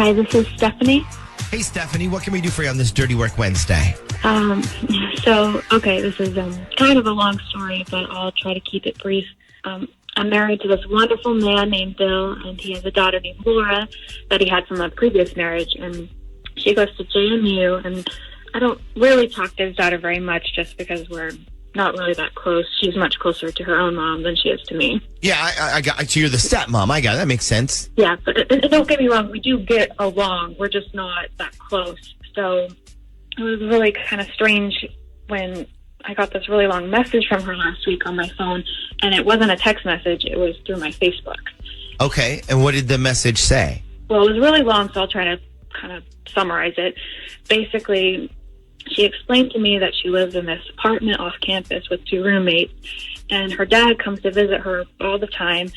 Hi, this is Stephanie. Hey, Stephanie, what can we do for you on this Dirty Work Wednesday? This is kind of a long story, but I'll try to keep it brief. I'm married to this wonderful man named Bill, and he has a daughter named Laura that he had from a previous marriage, and she goes to JMU, and I don't really talk to his daughter very much just because we're not really that close. She's much closer to her own mom than she is to me. Yeah, I got. So you're the stepmom. I got it. That makes sense. Yeah, but don't get me wrong. We do get along. We're just not that close. So it was really kind of strange when I got this really long message from her last week on my phone, and it wasn't a text message. It was through my Facebook. Okay, and what did the message say? Well, it was really long, so I'll try to kind of summarize it. Basically, she explained to me that she lives in this apartment off campus with 2 roommates, and her dad comes to visit her all the time,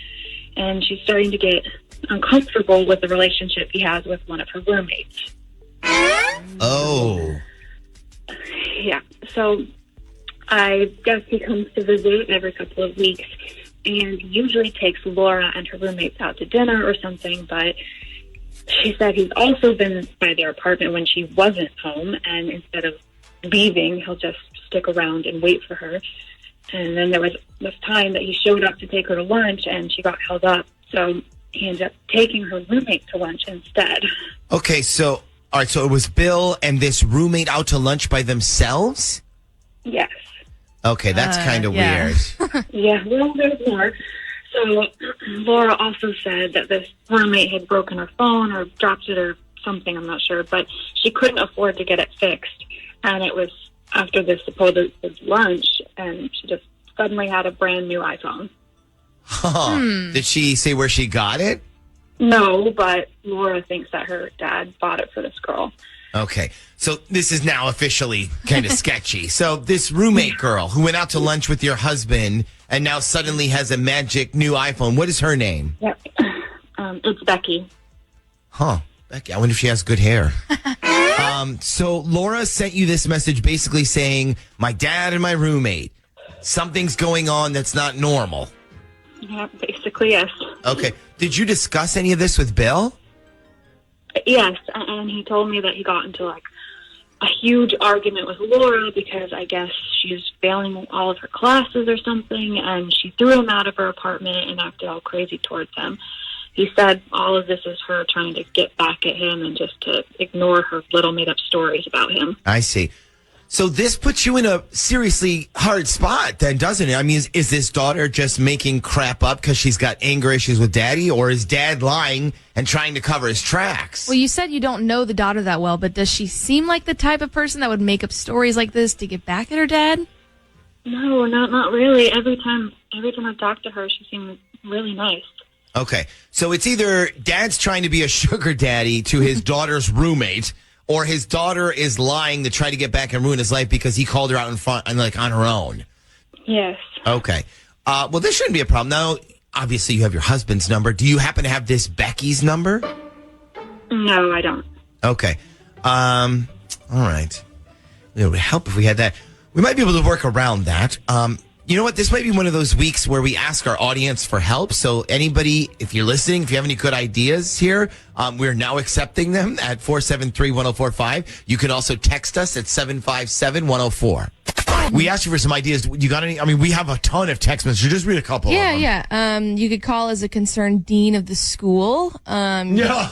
and she's starting to get uncomfortable with the relationship he has with one of her roommates. Oh. Yeah, so I guess he comes to visit every couple of weeks, and usually takes Laura and her roommates out to dinner or something, but she said he's also been by their apartment when she wasn't home, and instead of leaving, he'll just stick around and wait for her. And then there was this time that he showed up to take her to lunch, and she got held up, so he ended up taking her roommate to lunch instead. Okay, so, all right, so it was Bill and this roommate out to lunch by themselves? Yes. Okay, that's kind of weird. Yeah, well, there's more. So Laura also said that this roommate had broken her phone or dropped it or something, I'm not sure, but she couldn't afford to get it fixed. And it was after this supposed lunch, and she just suddenly had a brand new iPhone. Huh. Did she say where she got it? No, but Laura thinks that her dad bought it for this girl. Okay, so this is now officially kind of sketchy. So this roommate girl who went out to lunch with your husband and now suddenly has a magic new iPhone. What is her name? Yep. It's Becky. Huh. Becky, I wonder if she has good hair. So Laura sent you this message basically saying, my dad and my roommate, something's going on that's not normal. Yeah, basically, yes. Okay. Did you discuss any of this with Bill? Yes, and he told me that he got into like a huge argument with Laura because I guess she was failing all of her classes or something, and she threw him out of her apartment and acted all crazy towards him. He said all of this is her trying to get back at him and just to ignore her little made-up stories about him. I see. So this puts you in a seriously hard spot then, doesn't it? I mean, is this daughter just making crap up because she's got anger issues with daddy, or is dad lying and trying to cover his tracks? Well, you said you don't know the daughter that well, but does she seem like the type of person that would make up stories like this to get back at her dad? No, not really. Every time I talk to her, she seems really nice. Okay, so it's either dad's trying to be a sugar daddy to his daughter's roommate, or his daughter is lying to try to get back and ruin his life because he called her out in front and like on her own. Yes. Okay. Well, this shouldn't be a problem. Now, obviously, you have your husband's number. Do you happen to have this Becky's number? No, I don't. Okay. All right. It would help if we had that. We might be able to work around that. You know what? This might be one of those weeks where we ask our audience for help. So anybody, if you're listening, if you have any good ideas here, we're now accepting them at 473-1045. You can also text us at 757-104. We asked you for some ideas. You got any? I mean, we have a ton of text messages. Just read a couple of them. Yeah. You could call as a concerned dean of the school. Yeah.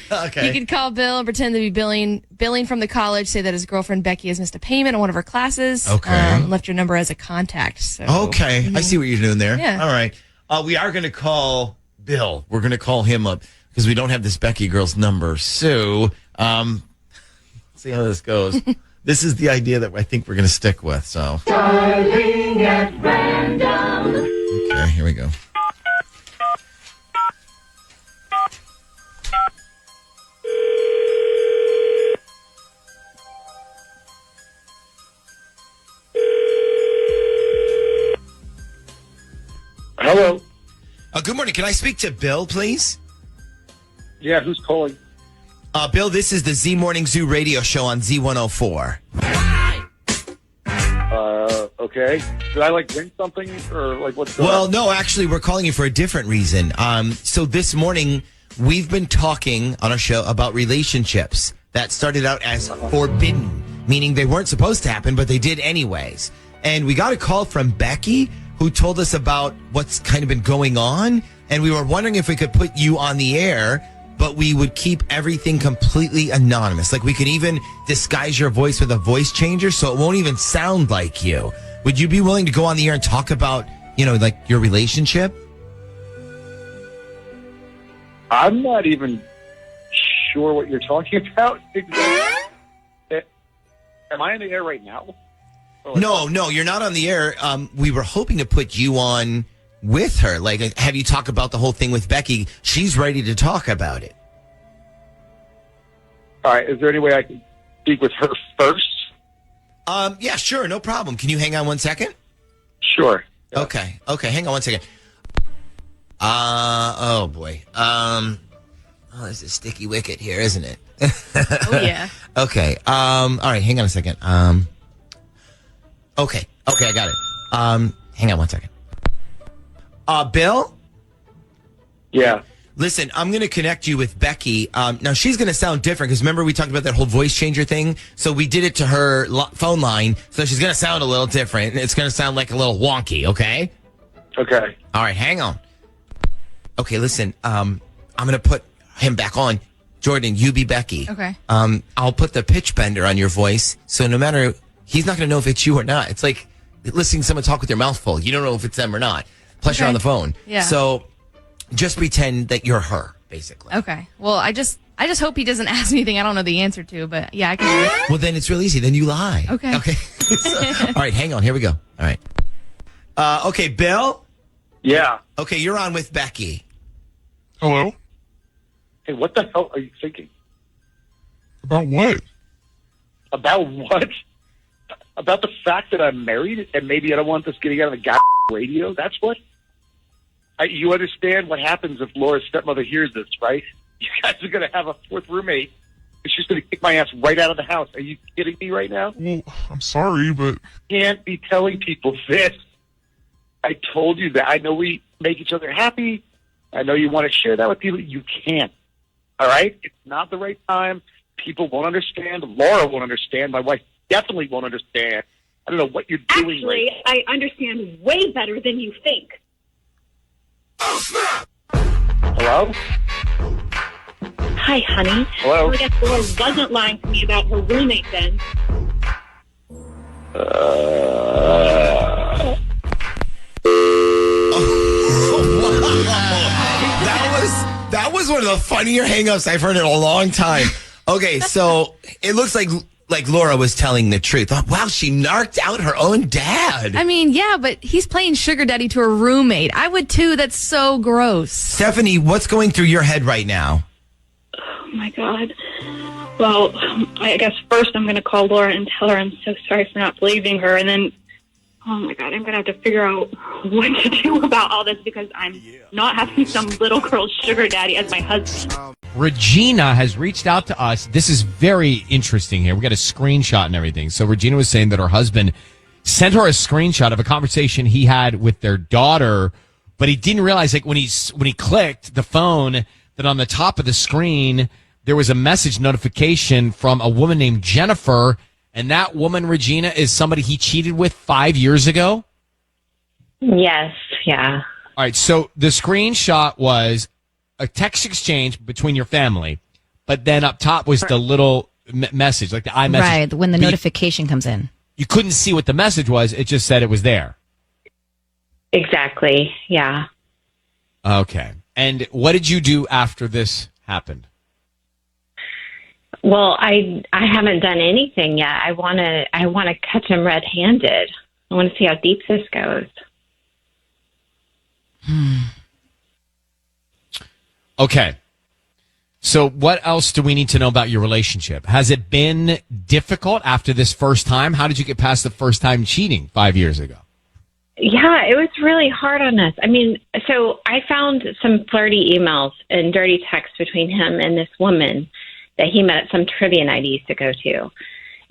Okay. You could call Bill and pretend to be billing from the college, say that his girlfriend Becky has missed a payment on one of her classes. Okay. Left your number as a contact. So. Okay. I see what you're doing there. Yeah. All right. We are going to call Bill. We're going to call him up because we don't have this Becky girl's number. So, let's see how this goes. This is the idea that I think we're going to stick with. So, Darling at random. Okay, here we go. Hello. Good morning. Can I speak to Bill, please? Yeah, who's calling? Bill, this is the Z Morning Zoo radio show on Z104. Okay. Did I drink something or what's going on? Well, no, actually, we're calling you for a different reason. So this morning we've been talking on our show about relationships that started out as forbidden, meaning they weren't supposed to happen, but they did anyways. And we got a call from Becky, who told us about what's kind of been going on. And we were wondering if we could put you on the air, but we would keep everything completely anonymous. Like we could even disguise your voice with a voice changer so it won't even sound like you. Would you be willing to go on the air and talk about, like your relationship? I'm not even sure what you're talking about. Am I on the air right now? No, you're not on the air. We were hoping to put you on with her. Like, have you talk about the whole thing with Becky? She's ready to talk about it. All right. Is there any way I can speak with her first? Yeah, sure. No problem. Can you hang on 1 second? Sure. Yeah. Okay. Hang on 1 second. Oh boy. This is sticky wicket here, isn't it? Oh yeah. Okay. All right. Hang on a second. Okay, I got it. Hang on 1 second. Bill? Yeah. Listen, I'm going to connect you with Becky. Now, she's going to sound different because remember we talked about that whole voice changer thing? So we did it to her phone line, so she's going to sound a little different. It's going to sound like a little wonky, okay? Okay. All right, hang on. Okay, listen, I'm going to put him back on. Jordan, you be Becky. Okay. I'll put the pitch bender on your voice, so no matter... He's not going to know if it's you or not. It's like listening to someone talk with their mouth full. You don't know if it's them or not. Plus, you're on the phone. Yeah. So just pretend that you're her, basically. Okay. Well, I just hope he doesn't ask anything I don't know the answer to, but yeah, I can do it. Well, then it's real easy. Then you lie. Okay. All right, hang on. Here we go. All right. Okay, Bill? Yeah. Okay, you're on with Becky. Hello? Hey, what the hell are you thinking? About what? About what? About the fact that I'm married and maybe I don't want this getting out of the radio? That's what? You understand what happens if Laura's stepmother hears this, right? You guys are going to have a fourth roommate. And she's going to kick my ass right out of the house. Are you kidding me right now? Well, I'm sorry, but... Can't be telling people this. I told you that. I know we make each other happy. I know you want to share that with people. You can't. All right? It's not the right time. People won't understand. Laura won't understand. My wife definitely won't understand. I don't know what you're doing. Actually, I understand way better than you think. Hello? Hi, honey. Hello? Well, I guess Laura wasn't lying to me about her roommate then. That was one of the funnier hang-ups I've heard in a long time. Okay, so it looks like Laura was telling the truth. Oh, wow, she narked out her own dad. I mean, yeah, but he's playing sugar daddy to a roommate. I would too. That's so gross. Stephanie, what's going through your head right now? Oh, my God. Well, I guess first I'm going to call Laura and tell her I'm so sorry for not believing her. And then, oh, my God, I'm going to have to figure out what to do about all this because I'm not having some little girl's sugar daddy as my husband. Regina has reached out to us. This is very interesting here. We got a screenshot and everything. So Regina was saying that her husband sent her a screenshot of a conversation he had with their daughter, but he didn't realize, like, when he clicked the phone, that on the top of the screen there was a message notification from a woman named Jennifer, and that woman, Regina, is somebody he cheated with 5 years ago. Yes, yeah. All right, so the screenshot was a text exchange between your family, but then up top was the little message, like the iMessage. Right, when the But notification comes in. You couldn't see what the message was. It just said it was there. Exactly, yeah. Okay. And what did you do after this happened? Well, I haven't done anything yet. I want to catch him red-handed. I want to see how deep this goes. Okay. So what else do we need to know about your relationship? Has it been difficult after this first time? How did you get past the first time cheating 5 years ago? Yeah, it was really hard on us. I mean, so I found some flirty emails and dirty texts between him and this woman that he met at some trivia night he used to go to.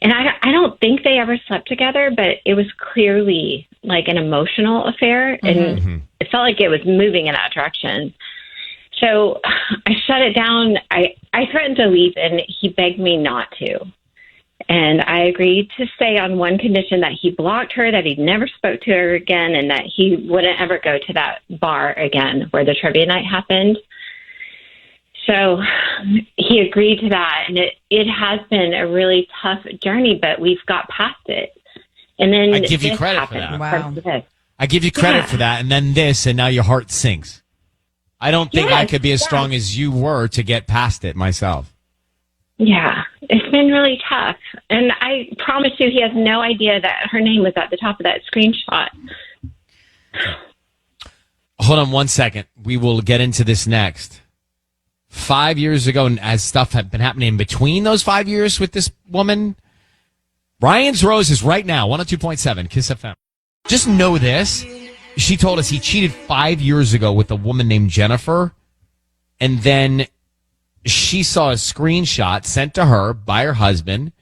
And I don't think they ever slept together, but it was clearly like an emotional affair, and it felt like it was moving in that direction. So I shut it down. I threatened to leave, and he begged me not to. And I agreed to stay on one condition, that he blocked her, that he never spoke to her again, and that he wouldn't ever go to that bar again where the trivia night happened. So he agreed to that, and it has been a really tough journey, but we've got past it. And then I give you this credit for happened. that. Wow. I give you credit for that, and then this, and now your heart sinks. I don't think I could be as strong as you were to get past it myself. Yeah, it's been really tough. And I promise you, he has no idea that her name was at the top of that screenshot. Hold on 1 second. We will get into this next. 5 years ago, and as stuff had been happening in between those 5 years with this woman, Ryan's Roses right now, 102.7 Kiss FM. Just know this. She told us he cheated 5 years ago with a woman named Jennifer, and then she saw a screenshot sent to her by her husband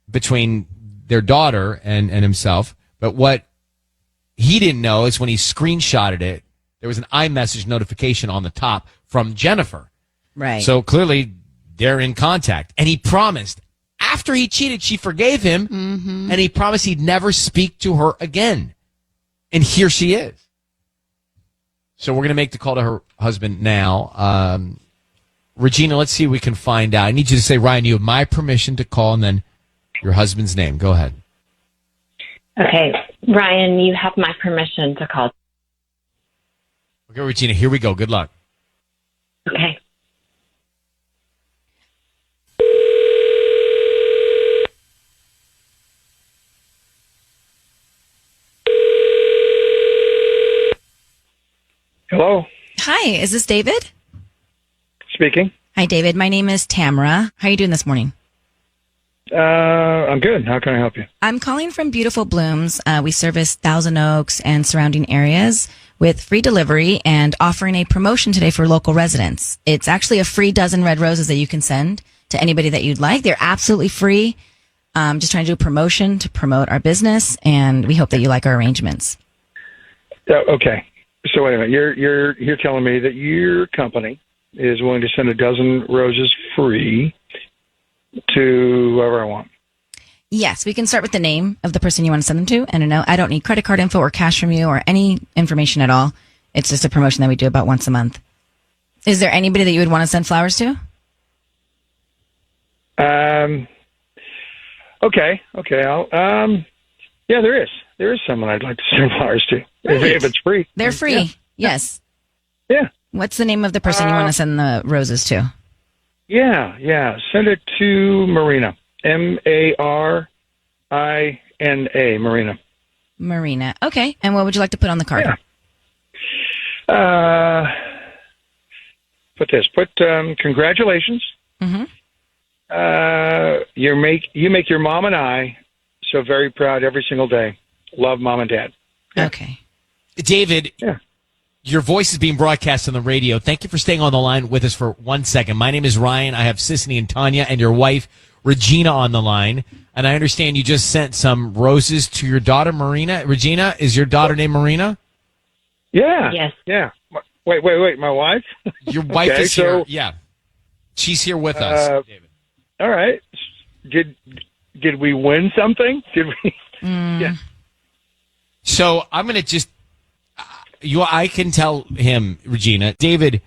between their daughter and himself. But what he didn't know is when he screenshotted it, there was an iMessage notification on the top from Jennifer. Right. So clearly they're in contact. And he promised after he cheated, she forgave him, and he promised he'd never speak to her again. And here she is. So we're going to make the call to her husband now. Regina, let's see if we can find out. I need you to say, Ryan, you have my permission to call, and then your husband's name. Go ahead. Okay, Ryan, you have my permission to call. Okay, Regina, here we go. Good luck. Okay. Hello, Hi, is this David? speaking. Hi, David. My name is Tamara. How are you doing this morning? I'm good. How can I help you? I'm calling from Beautiful Blooms. We service Thousand Oaks and surrounding areas with free delivery and offering a promotion today for local residents. It's actually a free dozen red roses that you can send to anybody that you'd like. They're absolutely free. Just trying to do a promotion to promote our business, and we hope that you like our arrangements. Okay. So wait a minute. You're telling me that your company is willing to send a dozen roses free to whoever I want. Yes, we can start with the name of the person you want to send them to. And I don't need credit card info or cash from you or any information at all. It's just a promotion that we do about once a month. Is there anybody that you would want to send flowers to? Okay. Yeah, there is. There is someone I'd like to send flowers to. If it's free. They're free. Yeah. Yes. Yeah. What's the name of the person you want to send the roses to? Yeah. Send it to Marina. Marina. Marina. Marina. Okay. And what would you like to put on the card? Yeah. Put congratulations. Mm-hmm. You make your mom and I so very proud every single day. Love, Mom and Dad. Yeah. Okay. David, your voice is being broadcast on the radio. Thank you for staying on the line with us for 1 second. My name is Ryan. I have Sissany and Tanya and your wife, Regina, on the line. And I understand you just sent some roses to your daughter, Marina. Regina, is your daughter named Marina? Yeah. Yes. Yeah. Wait. My wife? Your wife Okay, is here. Yeah. She's here with us, David. All right. Did we win something? Did we? Yeah. So I'm going to just, I can tell him, Regina, David,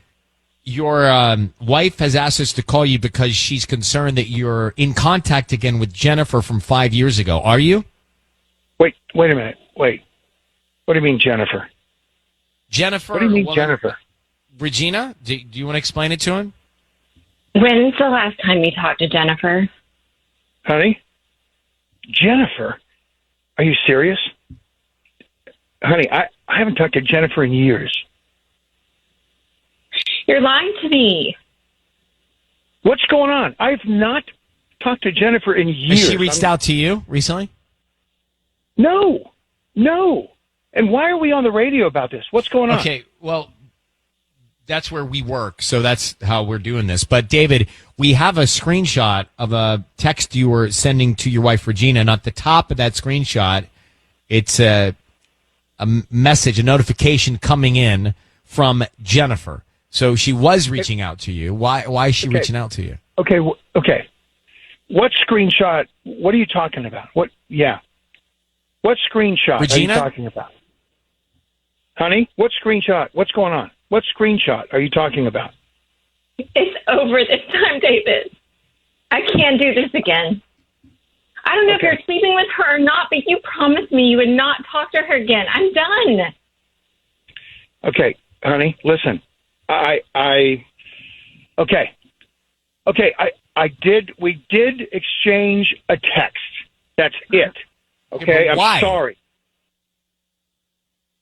your wife has asked us to call you because she's concerned that you're in contact again with Jennifer from 5 years ago. Are you? Wait a minute. Wait. What do you mean, Jennifer? Jennifer? What do you mean, Jennifer? Regina, do you want to explain it to him? When's the last time you talked to Jennifer? Honey? Jennifer? Are you serious? Honey, I haven't talked to Jennifer in years. You're lying to me. What's going on? I've not talked to Jennifer in years. Has she reached out to you recently? No. And why are we on the radio about this? What's going on? Okay, well, that's where we work, so that's how we're doing this. But, David, we have a screenshot of a text you were sending to your wife, Regina, and at the top of that screenshot, it's a message, a notification coming in from Jennifer. So she was reaching out to you. Why is she Okay. reaching out to you? Okay, okay. What screenshot? What are you talking about? What? Yeah. What screenshot Regina? are you talking about? Honey, what screenshot? What's going on? What screenshot are you talking about? It's over this time, David. I can't do this again. I don't know if Okay. you're sleeping with her or not, but you promised me you would not talk to her again. I'm done. Okay, honey, listen. We did exchange a text. That's it. Okay, Yeah, but why? I'm sorry.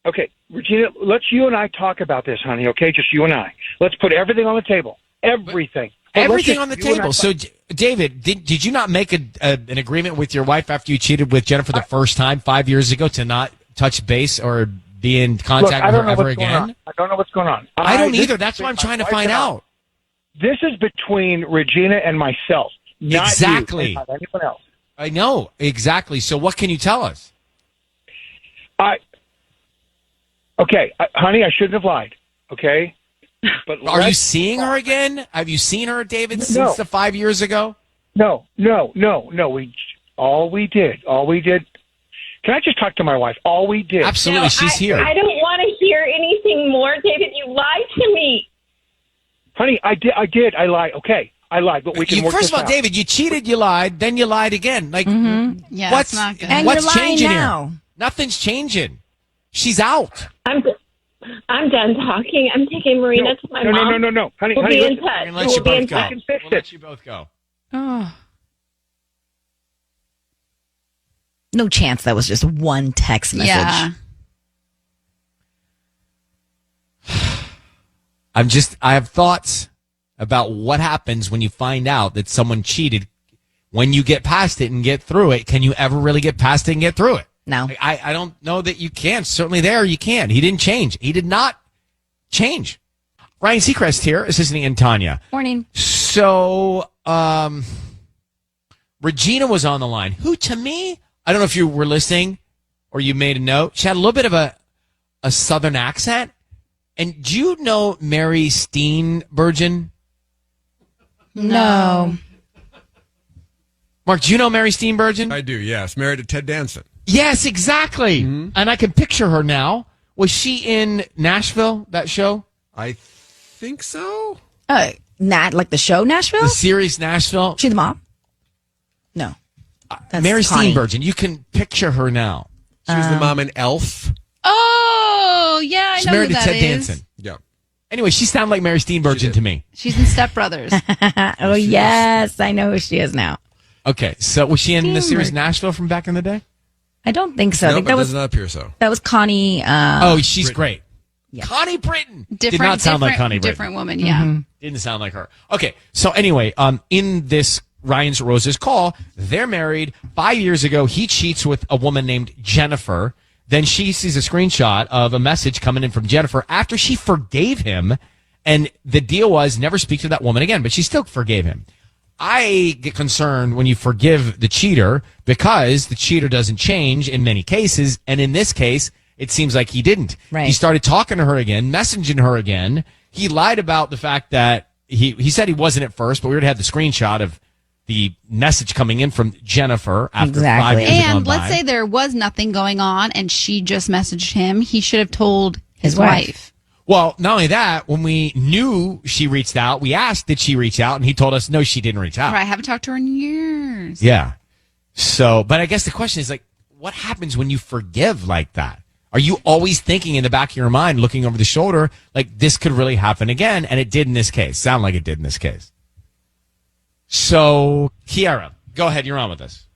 Okay, Regina, let's you and I talk about this, honey, okay? Just you and I. Let's put everything on the table. Everything. But let's Everything just- on the you and I table. talk- So, David, did you not make an agreement with your wife after you cheated with Jennifer the first time 5 years ago to not touch base or be in Look, contact I with don't her know ever what's going on. again? I don't know what's going on. I don't this either. is That's why I'm between trying to my wife find and I. out. This is between Regina and myself, not Exactly. you, and not anyone else. I know, exactly. So what can you tell us? Honey, I shouldn't have lied. Okay, but Are you let's- seeing her again? Have you seen her, David, since No. the 5 years ago? No. All we did. Can I just talk to my wife? All we did. Absolutely, No, she's here. I don't want to hear anything more, David. You lied to me. Honey, I did. I lied. Okay, I lied, but we can work First this of all, out. David, you cheated, you lied, then you lied again. Like, Yeah, what's it's not good. And what's you're lying changing now. here? Nothing's changing. She's out. I'm done talking. I'm taking Marina to my mom. No. Honey, We'll honey, be in listen. touch. We're gonna let We'll you be in both go. touch. can fix We'll it. let you both go. Oh. No chance that was just one text message. Yeah. I have thoughts about what happens when you find out that someone cheated. When you get past it and get through it, can you ever really get past it and get through it? No. I don't know that you can. Certainly there you can. He didn't change. He did not change. Ryan Seacrest here, assisting in Tanya. Morning. So, Regina was on the line, who to me, I don't know if you were listening or you made a note. She had a little bit of a southern accent. And do you know Mary Steenburgen? No. Mark, do you know Mary Steenburgen? I do, yes. Married to Ted Danson. Yes, exactly. And I can picture her now. Was she in Nashville, that show? I think so. Like the show Nashville? The series Nashville? She the mom? No. That's Mary Connie. Steenburgen. You can picture her now. She was the mom in Elf. Oh, yeah, I She's know married who to that Ted is. Danson. Yeah. Anyway, she sounded like Mary Steenburgen to me. She's in Step Brothers. Oh, yes. I know who she is now. Okay, so was she in the series Steenburgen. Nashville from back in the day? I don't think so. I Nope, think it that does was not appear so. Connie. Oh, she's great. Yeah. Connie Britton. Different, Did not sound like different- Connie Britton. Different woman, yeah. Didn't sound like her. Okay, so anyway, in this Ryan's Roses call, they're married. 5 years ago, he cheats with a woman named Jennifer. Then she sees a screenshot of a message coming in from Jennifer after she forgave him. And the deal was never speak to that woman again, but she still forgave him. I get concerned when you forgive the cheater because the cheater doesn't change in many cases. And in this case, it seems like he didn't. Right. He started talking to her again, messaging her again. He lied about the fact that he said he wasn't at first, but we already had the screenshot of the message coming in from Jennifer after 5 years had gone And let's by. say there was nothing going on and she just messaged him. He should have told his His wife. wife. Well, not only that, when we knew she reached out, we asked, did she reach out? And he told us, no, she didn't reach out. Right, I haven't talked to her in years. Yeah. So, but I guess the question is like, what happens when you forgive like that? Are you always thinking in the back of your mind, looking over the shoulder, like this could really happen again? And it did in this case. Sound like it did in this case. So, Kiara, go ahead. You're on with us.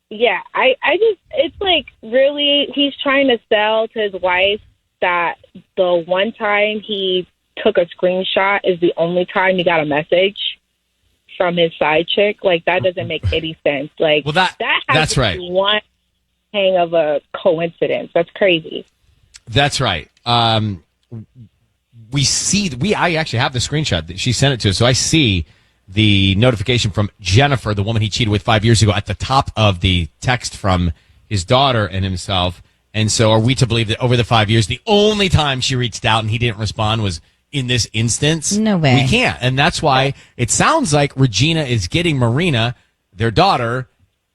Yeah, I just, it's like really, he's trying to sell to his wife that the one time he took a screenshot is the only time he got a message from his side chick. Like, that doesn't make any sense. Like, Well, has that's to right. be one hang of a coincidence. That's crazy. That's right. I actually have the screenshot that she sent it to us. So I see the notification from Jennifer, the woman he cheated with 5 years ago, at the top of the text from his daughter and himself. And so are we to believe that over the 5 years, the only time she reached out and he didn't respond was in this instance. No way. We can't. And that's why it sounds like Regina is getting Marina, their daughter,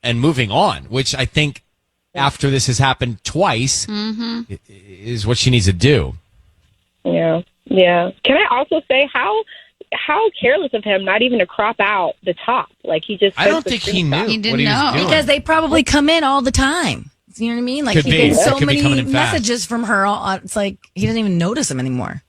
and moving on, which I think after this has happened twice is what she needs to do. Yeah. Yeah. Can I also say how careless of him not even to crop out the top? Like he just. I don't think he knew He didn't what he was know. doing. Because they probably come in all the time. You know what I mean? Like Could he be. gets It so could be coming many in fast. messages from her. It's like he doesn't even notice them anymore.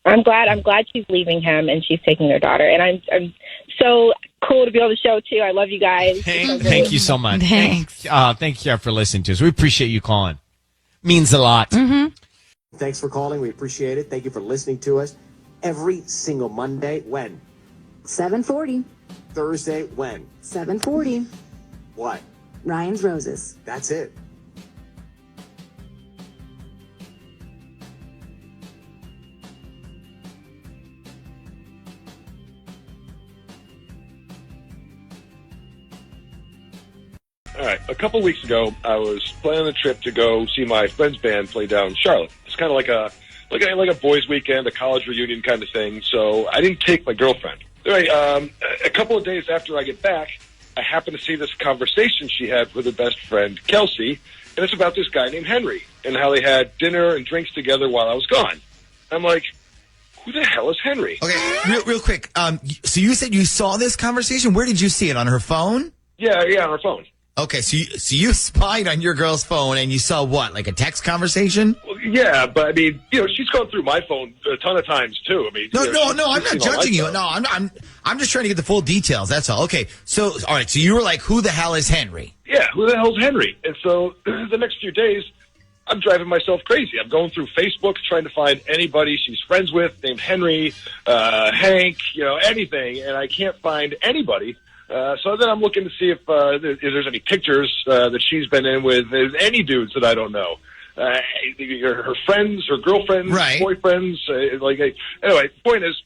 I'm glad she's leaving him and she's taking their daughter. And I'm so cool to be on the show too. I love you guys. Thank you so much. Thanks. Thank you for listening to us. We appreciate you calling. Means a lot. Thanks for calling. We appreciate it. Thank you for listening to us. Every single Monday, when? 7:40. Thursday, when? 7:40. What? Ryan's Roses. That's it. All right. A couple weeks ago, I was planning a trip to go see my friend's band play down in Charlotte. It's kind of like a boys' weekend, a college reunion kind of thing. So I didn't take my girlfriend. All right. A couple of days after I get back, I happen to see this conversation she had with her best friend Kelsey, and it's about this guy named Henry and how they had dinner and drinks together while I was gone. I'm like, who the hell is Henry? Okay, real quick. So you said you saw this conversation. Where did you see it? On her phone? Yeah, on her phone. Okay, so you spied on your girl's phone and you saw what, like a text conversation? Well, yeah, but I mean, she's gone through my phone a ton of times too. I mean, No, I'm not seen all my judging you. stuff. No, I'm just trying to get the full details. That's all. Okay, so all right, so you were like, who the hell is Henry? Yeah, who the hell's Henry? And so the next few days, I'm driving myself crazy. I'm going through Facebook trying to find anybody she's friends with named Henry, Hank, anything, and I can't find anybody. So then I'm looking to see if there's any pictures that she's been in with any dudes that I don't know. Her friends, her girlfriends, right. boyfriends. Anyway, the point is,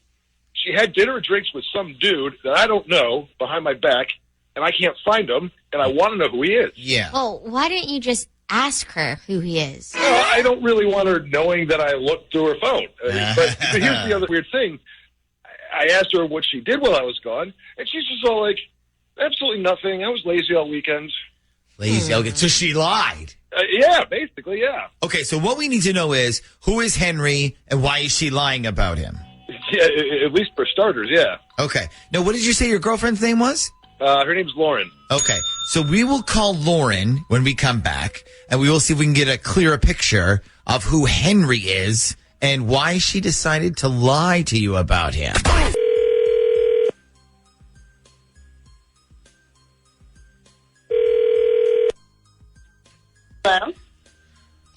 she had dinner and drinks with some dude that I don't know behind my back, and I can't find him, and I want to know who he is. Yeah. Well, why didn't you just ask her who he is? I don't really want her knowing that I looked through her phone. But here's the other weird thing. I asked her what she did while I was gone, and she's just all like, absolutely nothing. I was lazy all weekend. Lazy. Okay, so she lied. Yeah, basically, yeah. Okay, so what we need to know is, who is Henry and why is she lying about him? Yeah, at least for starters, yeah. Okay. Now, what did you say your girlfriend's name was? Her name's Lauren. Okay, so we will call Lauren when we come back, and we will see if we can get a clearer picture of who Henry is and why she decided to lie to you about him. Hello?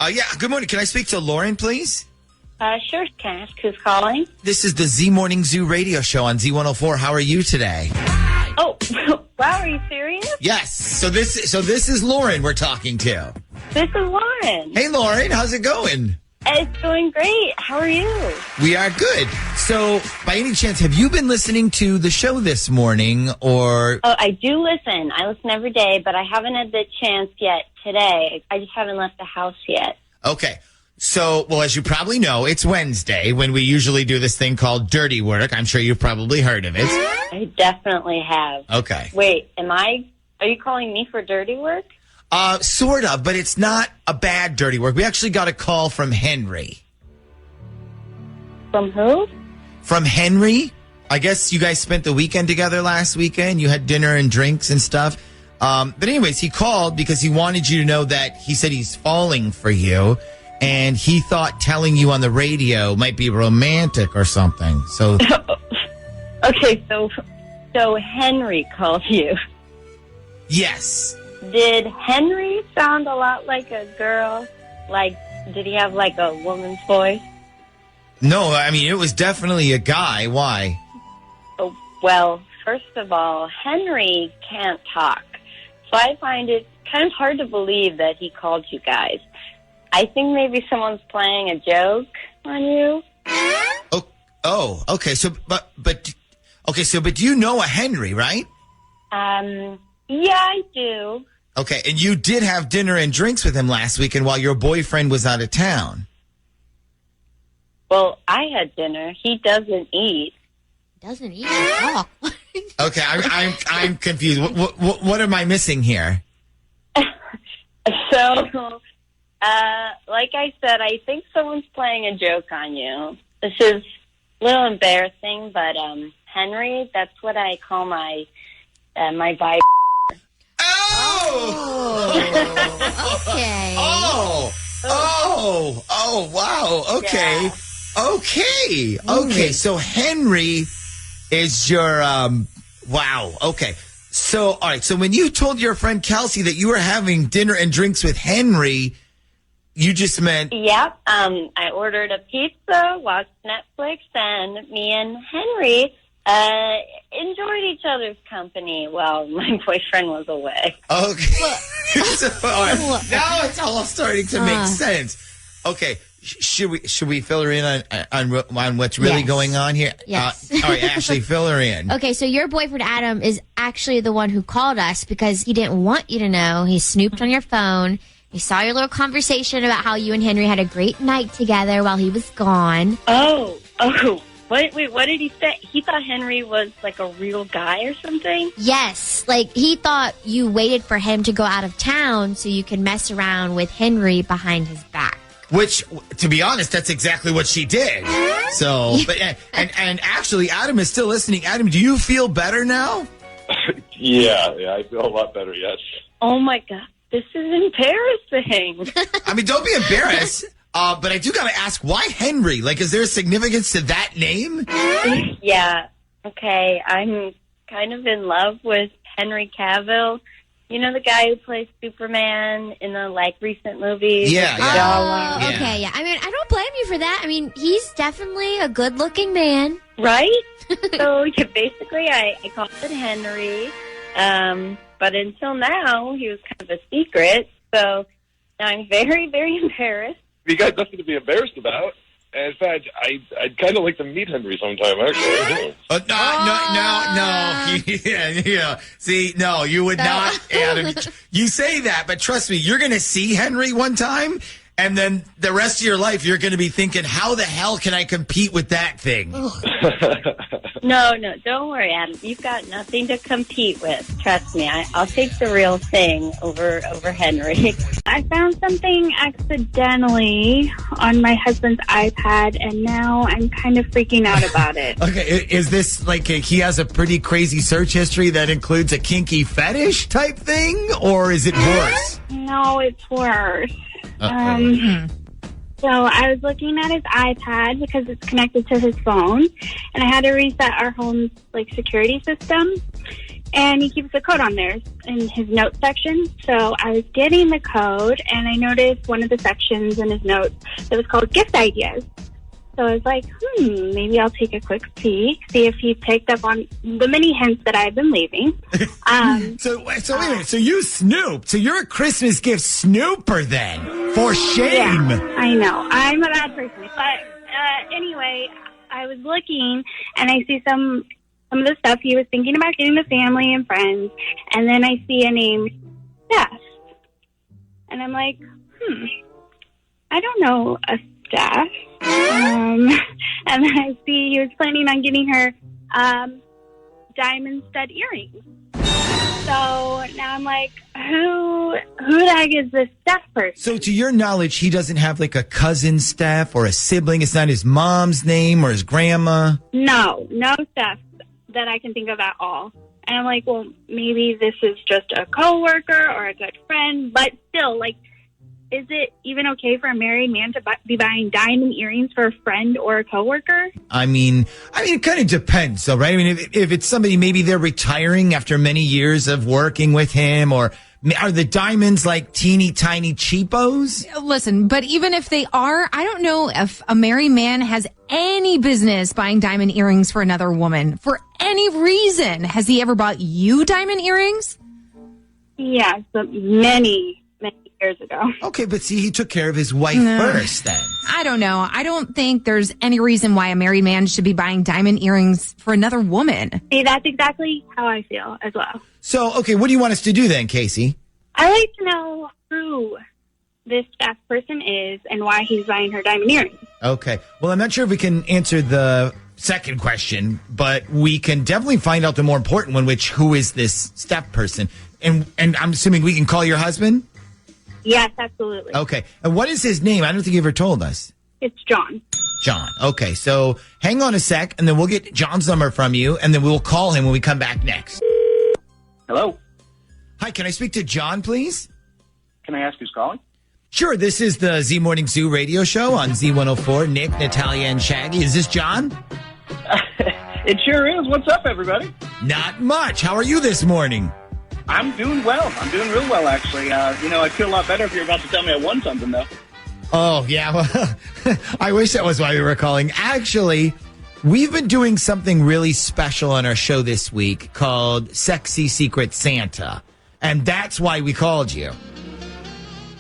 Yeah, good morning. Can I speak to Lauren, please? Sure. Can I ask who's calling? This is the Z Morning Zoo radio show on Z104. How are you today? Oh, wow, are you serious? Yes. So this is Lauren we're talking to. This is Lauren. Hey, Lauren. How's it going? It's going great. How are you? We are good. So, by any chance, have you been listening to the show this morning, or? Oh, I do listen. I listen every day, but I haven't had the chance yet today. I just haven't left the house yet. Okay. So, well, as you probably know, it's Wednesday when we usually do this thing called Dirty Work. I'm sure you've probably heard of it. I definitely have. Okay. Wait, are you calling me for dirty work? Sort of, but it's not a bad dirty work. We actually got a call from Henry. From who? From Henry. I guess you guys spent the weekend together last weekend. You had dinner and drinks and stuff. But anyways, he called because he wanted you to know that he said he's falling for you. And he thought telling you on the radio might be romantic or something. So, Okay, so Henry called you. Yes. Did Henry sound a lot like a girl? Like, did he have like a woman's voice? No, I mean, it was definitely a guy. Why? Oh, well, first of all, Henry can't talk. So I find it kind of hard to believe that he called you guys. I think maybe someone's playing a joke on you. Oh, okay. So, but you know a Henry, right? Yeah, I do. Okay, and you did have dinner and drinks with him last weekend while your boyfriend was out of town. Well, I had dinner. He doesn't eat. Doesn't eat at all. Okay, I'm confused. What am I missing here? So, like I said, I think someone's playing a joke on you. This is a little embarrassing, but Henry, that's what I call my vibe. Okay. Oh, wow. Okay. Yeah. Okay. So Henry is your, wow. Okay. So, all right. So when you told your friend Kelsey that you were having dinner and drinks with Henry, you just meant. Yep. I ordered a pizza, watched Netflix, and me and Henry enjoyed each other's company while my boyfriend was away. Okay. So, all right. Now it's all starting to make sense. Okay. Should we fill her in on what's really going on here? Yes. All right, Ashley, fill her in. Okay, so your boyfriend Adam is actually the one who called us because he didn't want you to know. He snooped on your phone. He saw your little conversation about how you and Henry had a great night together while he was gone. Oh. Wait, what did he say? He thought Henry was like a real guy or something? Yes, like he thought you waited for him to go out of town so you could mess around with Henry behind his back. Which, to be honest, that's exactly what she did. So, but and actually, Adam is still listening. Adam, do you feel better now? Yeah, I feel a lot better, yes. Oh, my God. This is embarrassing. I mean, don't be embarrassed. But I do got to ask, why Henry? Like, is there a significance to that name? Yeah. Okay. I'm kind of in love with Henry Cavill. You know the guy who plays Superman in the recent movies? Yeah. Okay, yeah. I mean, I don't blame you for that. I mean, he's definitely a good-looking man. Right? So basically, I called it Henry. But until now, he was kind of a secret. So now I'm very, very embarrassed. You got nothing to be embarrassed about. And in fact, I'd kind of like to meet Henry sometime, actually. No. Yeah. See, no, you would not, Adam. You say that, but trust me, you're going to see Henry one time, and then the rest of your life, you're going to be thinking, how the hell can I compete with that thing? No, don't worry, Adam. You've got nothing to compete with. Trust me, I'll take the real thing over Henry. I found something accidentally on my husband's iPad, and now I'm kind of freaking out about it. Okay, is this like he has a pretty crazy search history that includes a kinky fetish type thing, or is it worse? No, it's worse. So I was looking at his iPad because it's connected to his phone, and I had to reset our home's security system. And he keeps the code on there in his notes section. So I was getting the code, and I noticed one of the sections in his notes that was called gift ideas. So I was like, maybe I'll take a quick peek, see if he picked up on the many hints that I've been leaving. So wait a minute. So you snooped. So you're a Christmas gift snooper then. For shame. Yeah, I know. I'm a bad person. But anyway, I was looking, and I see some of the stuff he was thinking about getting to family and friends. And then I see a name, Steph. And I'm like, I don't know a Steph. And then I see he was planning on getting her diamond stud earrings. So now I'm like, who the heck is this Steph person? So to your knowledge, he doesn't have a cousin Steph or a sibling? It's not his mom's name or his grandma? No Steph that I can think of at all. And I'm like, well, maybe this is just a coworker or a good friend, but still, is it even okay for a married man to be buying diamond earrings for a friend or a coworker? I mean, it kind of depends, though, right? I mean, if it's somebody, maybe they're retiring after many years of working with him, or are the diamonds teeny tiny cheapos? Listen, but even if they are, I don't know if a married man has any business buying diamond earrings for another woman for any reason. Has he ever bought you diamond earrings? Yeah, many years ago. Okay, but see, he took care of his wife first then. I don't know. I don't think there's any reason why a married man should be buying diamond earrings for another woman. See, that's exactly how I feel as well. So, okay, what do you want us to do then, Casey? I like to know who this staff person is and why he's buying her diamond earrings. Okay. Well, I'm not sure if we can answer the second question, but we can definitely find out the more important one, which who is this staff person? And I'm assuming we can call your husband? Yes, absolutely. Okay. And what is his name? I don't think you ever told us. It's John. John. Okay. So hang on a sec, and then we'll get John's number from you, and then we'll call him when we come back next. Hello. Hi, can I speak to John, please? Can I ask who's calling? Sure. This is the Z Morning Zoo radio show on Z104. Nick, Natalia, and Shaggy. Is this John? It sure is. What's up, everybody? Not much. How are you this morning? I'm doing well. I'm doing real well, actually. I'd feel a lot better if you're about to tell me I won something, though. Oh, yeah. Well, I wish that was why we were calling. Actually, we've been doing something really special on our show this week called Sexy Secret Santa. And that's why we called you.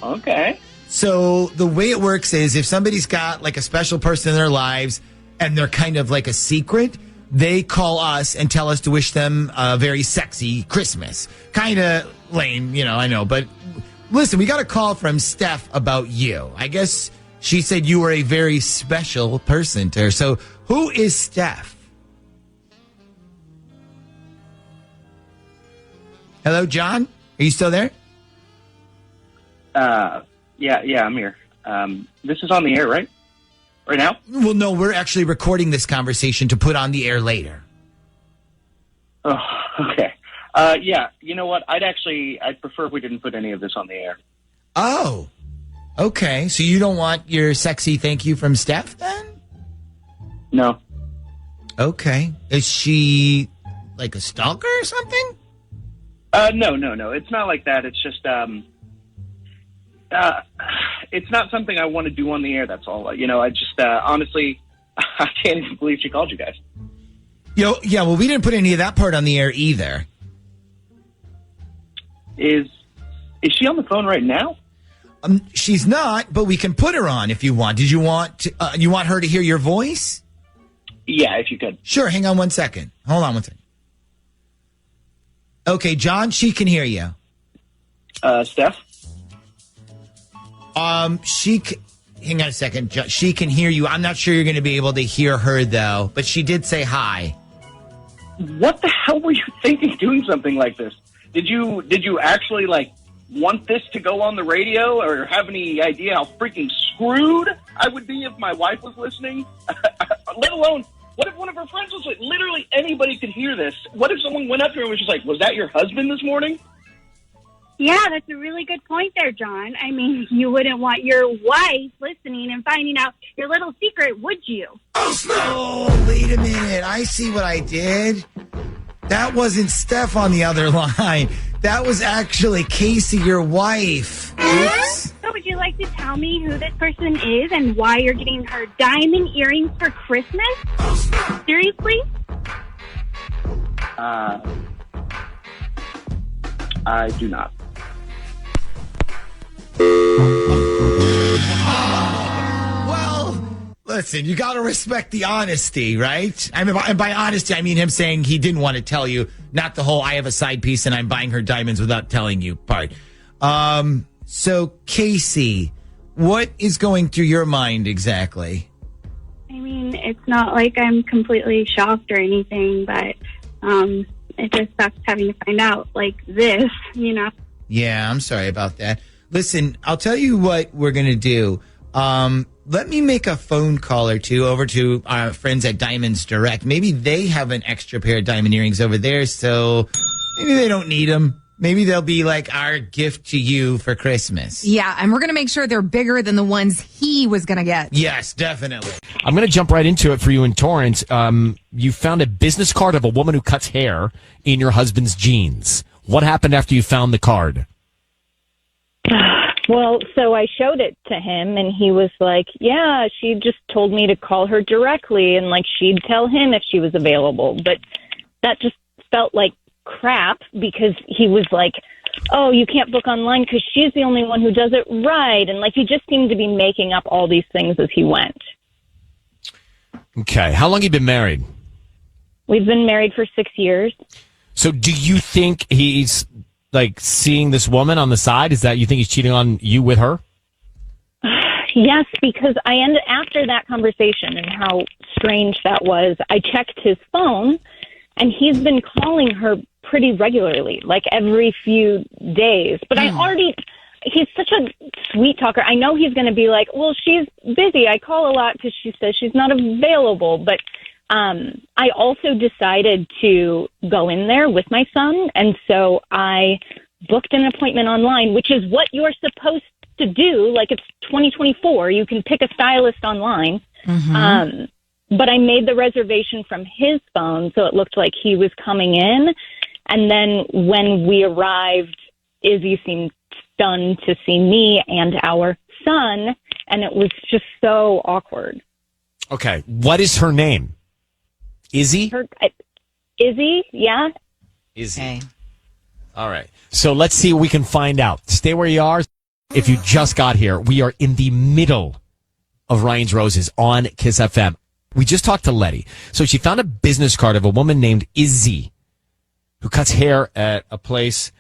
Okay. So the way it works is if somebody's got like a special person in their lives and they're kind of like a secret, they call us and tell us to wish them a very sexy Christmas. Kind of lame, I know. But listen, we got a call from Steph about you. I guess she said you were a very special person to her. So who is Steph? Hello, John? Are you still there? Yeah, I'm here. This is on the air, right? Right now? Well, no, we're actually recording this conversation to put on the air later. Oh, okay. Yeah, you know what? I'd prefer if we didn't put any of this on the air. Oh, okay. So you don't want your sexy thank you from Steph then? No. Okay. Is she like a stalker or something? No. It's not like that. It's just, it's not something I want to do on the air. That's all. I just, honestly, I can't even believe she called you guys. Yeah, well, we didn't put any of that part on the air either. Is she on the phone right now? She's not, but we can put her on if you want. Did you want you want her to hear your voice? Yeah, if you could. Sure. Hang on 1 second. Hold on 1 second. Okay, John, she can hear you. Steph? Hang on a second. She can hear you. I'm not sure you're going to be able to hear her, though, but she did say hi. What the hell were you thinking doing something like this? Did you actually, want this to go on the radio or have any idea how freaking screwed I would be if my wife was listening? Let alone, what if one of her friends was literally anybody could hear this? What if someone went up to her and was just like, was that your husband this morning? Yeah, that's a really good point there, John. I mean, you wouldn't want your wife listening and finding out your little secret, would you? Oh, wait a minute. I see what I did. That wasn't Steph on the other line. That was actually Casey, your wife. Oops. So would you like to tell me who this person is and why you're getting her diamond earrings for Christmas? Seriously? I do not. Well, listen, you got to respect the honesty, right? I mean, and by honesty, I mean him saying he didn't want to tell you, not the whole I have a side piece and I'm buying her diamonds without telling you part. So, Casey, what is going through your mind exactly? I mean, it's not like I'm completely shocked or anything, but it just sucks having to find out like this, Yeah, I'm sorry about that. Listen, I'll tell you what we're going to do. Let me make a phone call or two over to our friends at Diamonds Direct. Maybe they have an extra pair of diamond earrings over there, so maybe they don't need them. Maybe they'll be like our gift to you for Christmas. Yeah, and we're going to make sure they're bigger than the ones he was going to get. Yes, definitely. I'm going to jump right into it for you in Torrance. You found a business card of a woman who cuts hair in your husband's jeans. What happened after you found the card? Well, so I showed it to him, and he was like, yeah, she just told me to call her directly, and, she'd tell him if she was available. But that just felt like crap because he was like, oh, you can't book online because she's the only one who does it right. And, he just seemed to be making up all these things as he went. Okay. How long have you been married? We've been married for 6 years. So do you think he's seeing this woman on the side? Is that you think he's cheating on you with her? Yes, because after that conversation and how strange that was, I checked his phone, and he's been calling her pretty regularly, like every few days. But he's such a sweet talker. I know he's going to be like, well, she's busy. I call a lot because she says she's not available. But I also decided to go in there with my son, and so I booked an appointment online, which is what you're supposed to do. Like, it's 2024. You can pick a stylist online. But I made the reservation from his phone, so it looked like he was coming in. And then when we arrived, Izzy seemed stunned to see me and our son, and it was just so awkward. Okay. What is her name? Izzy? Izzy, yeah. Izzy. Okay. All right. So let's see what we can find out. Stay where you are. If you just got here, we are in the middle of Ryan's Roses on Kiss FM. We just talked to Letty. So she found a business card of a woman named Izzy who cuts hair at a place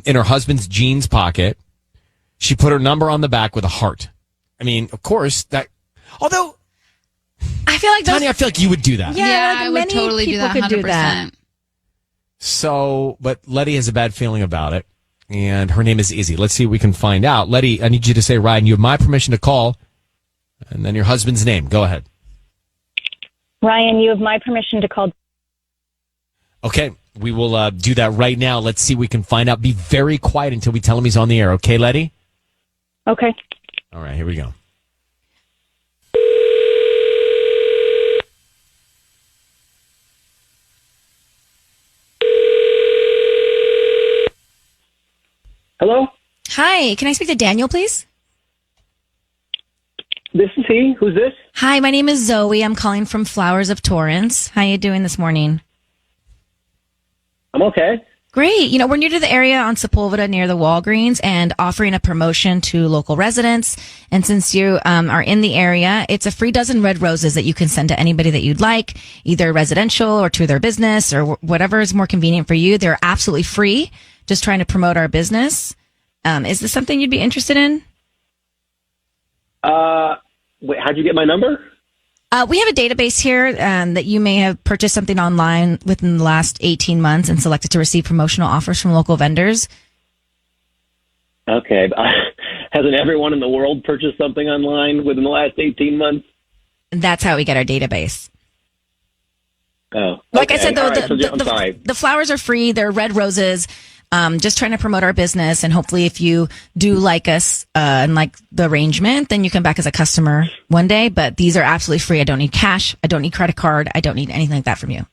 in her husband's jeans pocket. She put her number on the back with a heart. I mean, of course, although I feel like Tanya, I feel like you would do that. Yeah, I would totally do that. 100%. Do that. So, but Letty has a bad feeling about it, and her name is Izzy. Let's see what we can find out. Letty, I need you to say, Ryan, you have my permission to call, and then your husband's name. Go ahead. Ryan, you have my permission to call. Okay, we will do that right now. Let's see what we can find out. Be very quiet until we tell him he's on the air. Okay, Letty? Okay. All right, here we go. Hello? Hi, can I speak to Daniel, please? This is he. Who's this? Hi, my name is Zoe. I'm calling from Flowers of Torrance. How you doing this morning? I'm okay. Great. You know, we're new to the area on Sepulveda near the Walgreens and offering a promotion to local residents. And since you are in the area, it's a free dozen red roses that you can send to anybody that you'd like, either residential or to their business or whatever is more convenient for you. They're absolutely free. Just trying to promote our business. Is this something you'd be interested in? Wait, how'd you get my number? We have a database here that you may have purchased something online within the last 18 months and selected to receive promotional offers from local vendors. Okay. Hasn't everyone in the world purchased something online within the last 18 months? That's how we get our database. Oh, like I said, though, right, I'm sorry. the flowers are free. They're red roses. Just trying to promote our business, and hopefully if you do like us and like the arrangement, then you come back as a customer one day. But these are absolutely free. I don't need cash. I don't need credit card. I don't need anything like that from you.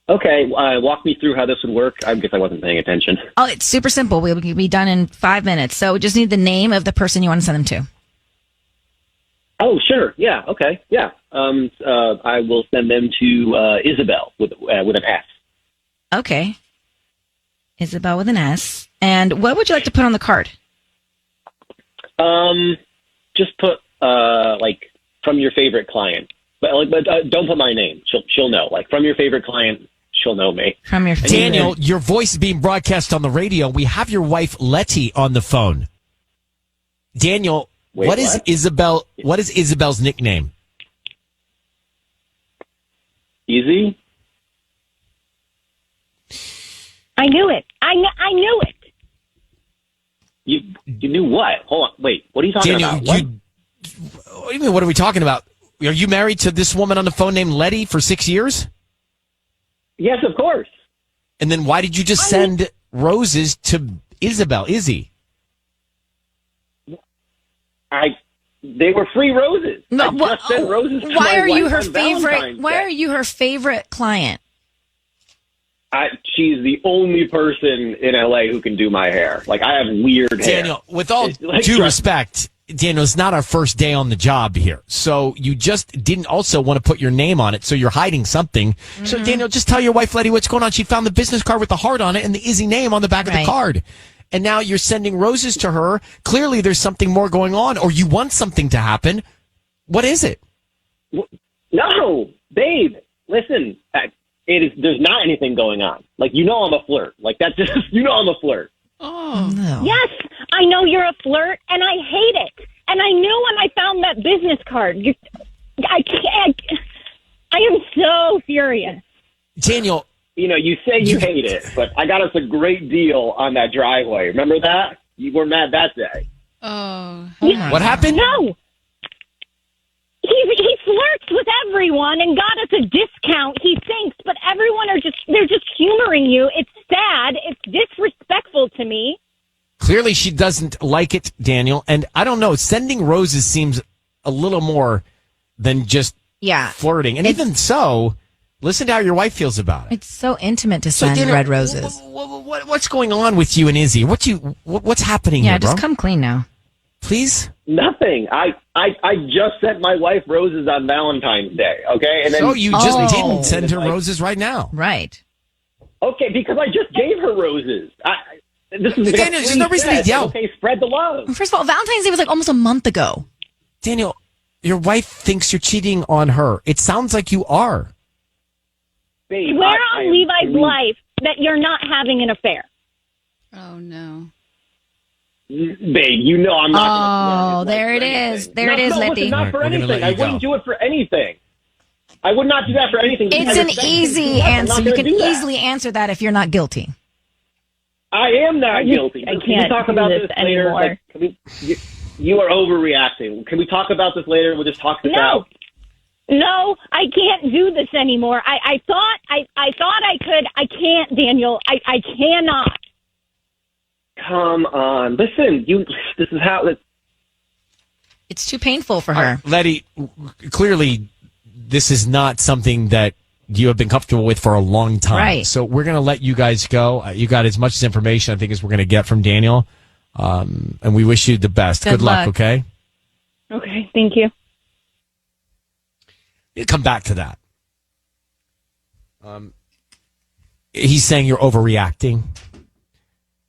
Okay, walk me through how this would work. I guess I wasn't paying attention. Oh, it's super simple. We'll be done in 5 minutes. So we just need the name of the person you want to send them to. Oh, sure. Yeah. Okay. Yeah. I will send them to Isabel with an S. Okay. Isabel with an S. And what would you like to put on the card? Just put like from your favorite client, but don't put my name. She'll know. Like from your favorite client, she'll know me. From your Daniel, your voice is being broadcast on the radio. We have your wife Letty on the phone. Daniel, Wait, what is Isabel? What is Isabel's nickname? Easy. I knew it. I knew it. You knew what? Hold on. Wait. What are you talking Daniel, about? What? What do you mean? What are we talking about? Are you married to this woman on the phone named Letty for 6 years? Yes, of course. And then why did you just send roses to Isabel, Izzy? They were free roses. No, I just sent roses to why my are you wife her on favorite? Valentine's Why Day. are you her favorite client? She's the only person in LA who can do my hair. Like, I have weird hair. Daniel, with all due respect, Daniel, it's not our first day on the job here. So you just didn't also want to put your name on it, so you're hiding something. Mm-hmm. So, Daniel, just tell your wife, Letty, what's going on. She found the business card with the heart on it and the Izzy name on the back of the card. And now you're sending roses to her. Clearly, there's something more going on, or you want something to happen. What is it? No, babe, listen. There's not anything going on. Like, I'm a flirt. Like, that's just, I'm a flirt. Oh. No. Yes, I know you're a flirt, and I hate it. And I knew when I found that business card. I can't. I am so furious. Daniel, you say you hate it, but I got us a great deal on that driveway. Remember that? You were mad that day. Oh. What happened? No. He flirts with everyone and got us a discount, he thinks, but everyone they're just humoring you. It's sad. It's disrespectful to me. Clearly she doesn't like it, Daniel. And I don't know, sending roses seems a little more than just flirting. And even so, listen to how your wife feels about it. It's so intimate to send Daniel, red roses. What's going on with you and Izzy? What's happening here, bro? Just come clean now. Please? Nothing. I just sent my wife roses on Valentine's Day, okay? And then, so you just didn't send her roses right now. Right. Okay, because I just gave her roses. This is Daniel, there's no reason to yell. Okay, spread the love. First of all, Valentine's Day was like almost a month ago. Daniel, your wife thinks you're cheating on her. It sounds like you are. Babe, Swear on Levi's life that you're not having an affair. Oh, no. Babe, I'm not. Oh, there it is. There it is, Letty. Listen, not for anything. I wouldn't do it for anything. I would not do that for anything. It's an easy answer. You can easily answer that if you're not guilty. I am not guilty. I Can we can't talk do about this this later? anymore. You are overreacting. Can we talk about this later? We'll just talk this out. No, I can't do this anymore. I thought I could. I can't, Daniel. I cannot. Come on. Listen, this is how it's too painful for her. Letty, clearly this is not something that you have been comfortable with for a long time. Right. So we're going to let you guys go. You got as much information, I think, as we're going to get from Daniel. And we wish you the best. Good luck, okay? Okay, thank you. We'll come back to that. He's saying you're overreacting.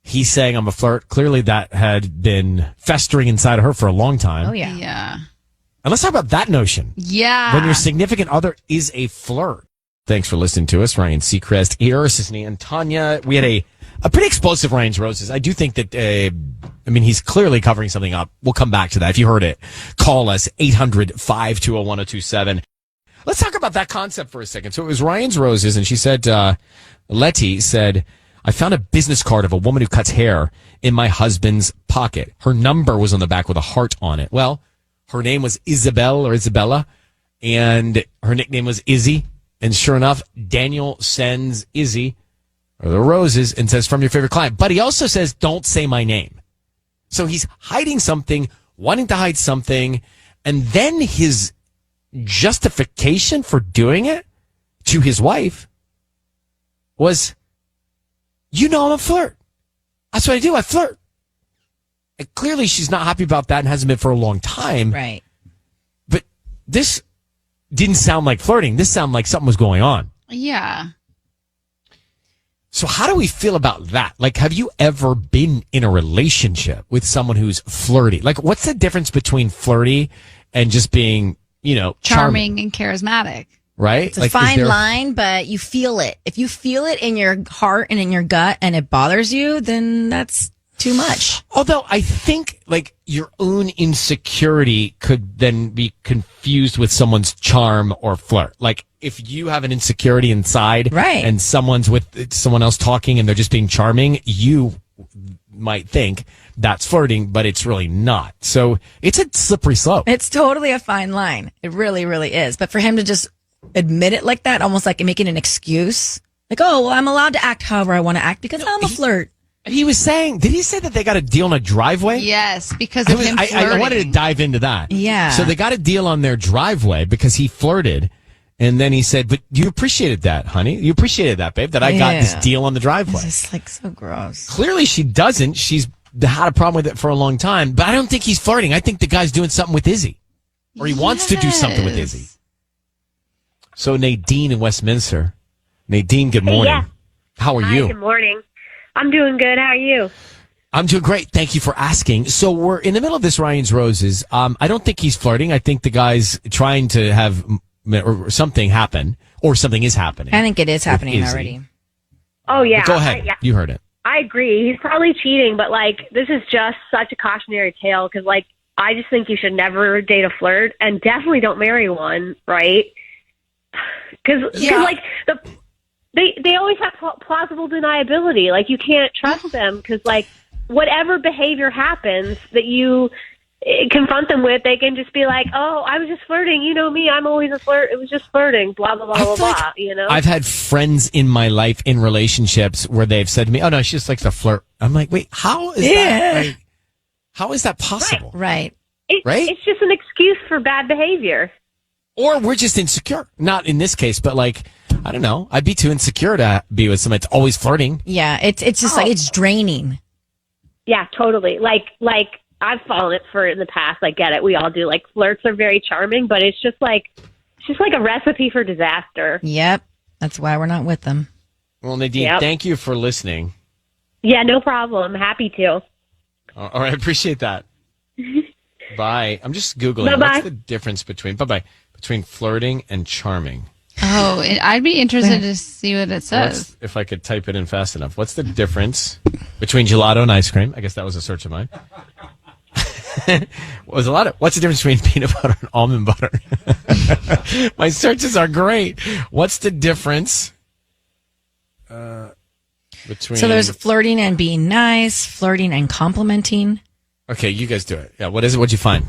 He's saying I'm a flirt. Clearly that had been festering inside of her for a long time. Oh, yeah. Yeah. And let's talk about that notion. Yeah. When your significant other is a flirt. Thanks for listening to us. Ryan Seacrest here. Sisney and Tanya. We had a pretty explosive Ryan's Roses. I do think that, he's clearly covering something up. We'll come back to that. If you heard it, call us 800-520-1027. Let's talk about that concept for a second. So it was Ryan's Roses, and she said, Letty said, I found a business card of a woman who cuts hair in my husband's pocket. Her number was on the back with a heart on it. Well, her name was Isabella, and her nickname was Izzy. And sure enough, Daniel sends Izzy the roses and says, from your favorite client. But he also says, don't say my name. So he's hiding something, wanting to hide something. And then his justification for doing it to his wife was, I'm a flirt. That's what I do. I flirt. And clearly she's not happy about that and hasn't been for a long time. Right. But this didn't sound like flirting. This sounded like something was going on. Yeah. So how do we feel about that? Like, have you ever been in a relationship with someone who's flirty? Like, what's the difference between flirty and just being, charming and charismatic? Right? It's a fine line, but you feel it. If you feel it in your heart and in your gut and it bothers you, then that's too much. Although I think like your own insecurity could then be confused with someone's charm or flirt. Like if you have an insecurity inside, right, and someone's with someone else talking and they're just being charming, you might think that's flirting, but it's really not. So it's a slippery slope. It's totally a fine line. It really, really is. But for him to just admit it like that, almost like making an excuse, like, oh, well, I'm allowed to act however I want to act because I'm a flirt. He was saying, did he say that they got a deal on a driveway? Yes, because of him flirting. I wanted to dive into that. Yeah. So they got a deal on their driveway because he flirted. And then he said, but you appreciated that, honey. You appreciated that, babe, that I got this deal on the driveway. It's just like so gross. Clearly she doesn't. She's had a problem with it for a long time. But I don't think he's flirting. I think the guy's doing something with Izzy. Or he wants to do something with Izzy. So Nadine in Westminster. Nadine, good morning. Yeah. How are you? Good morning. I'm doing good. How are you? I'm doing great. Thank you for asking. So we're in the middle of this Ryan's Roses. I don't think he's flirting. I think the guy's trying to have or something happen, or something is happening. I think it is happening already. Oh, yeah. But go ahead. Yeah. You heard it. I agree. He's probably cheating, but, like, this is just such a cautionary tale because, like, I just think you should never date a flirt, and definitely don't marry one, right? Because like they always have plausible deniability. Like you can't trust them because like whatever behavior happens that you confront them with, they can just be like, "Oh, I was just flirting. You know me. I'm always a flirt. It was just flirting." Blah blah blah blah blah. You know. I've had friends in my life in relationships where they've said to me, "Oh no, she just likes to flirt." I'm like, "Wait, how is that? Like, how is that possible?" Right. Right? It's just an excuse for bad behavior. Or we're just insecure. Not in this case, but like, I don't know. I'd be too insecure to be with somebody that's always flirting. Yeah, it's just like it's draining. Yeah, totally. Like I've fallen for it in the past. I get it. We all do. Like flirts are very charming, but it's just like a recipe for disaster. Yep. That's why we're not with them. Well, Nadine, thank you for listening. Yeah, no problem. Happy to. All right, I appreciate that. Bye. I'm just Googling. Bye-bye. What's the difference between flirting and charming? Oh, I'd be interested to see what it says. If I could type it in fast enough. What's the difference between gelato and ice cream? I guess that was a search of mine. What's the difference between peanut butter and almond butter? My searches are great. What's the difference between... So there's flirting and being nice, flirting and complimenting. Okay, you guys do it. Yeah, what is it? What'd you find?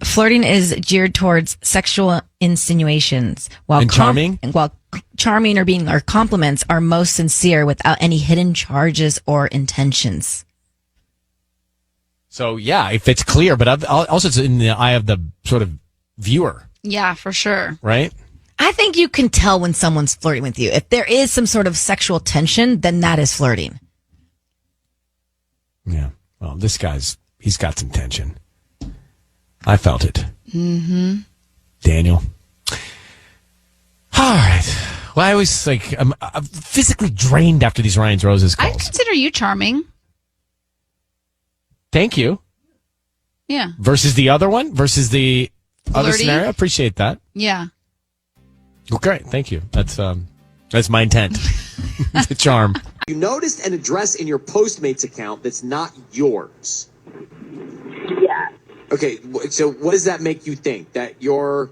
Flirting is geared towards sexual insinuations, while charming or being or compliments are most sincere without any hidden charges or intentions. So yeah, if it's clear, but also it's in the eye of the sort of viewer, Yeah, for sure. right? I think you can tell when someone's flirting with you. If there is some sort of sexual tension, then that is flirting. Yeah. Well, he's got some tension. I felt it. Mm-hmm. Daniel. All right. Well, I always I'm physically drained after these Ryan's Roses I calls. consider you charming. Thank you. Yeah. Versus the other one? Versus the other Flirty? scenario? Appreciate that. Yeah. Well, great. Thank you. That's my intent. The charm. You noticed an address in your Postmates account that's not yours. Yeah. Okay, so what does that make you think? That your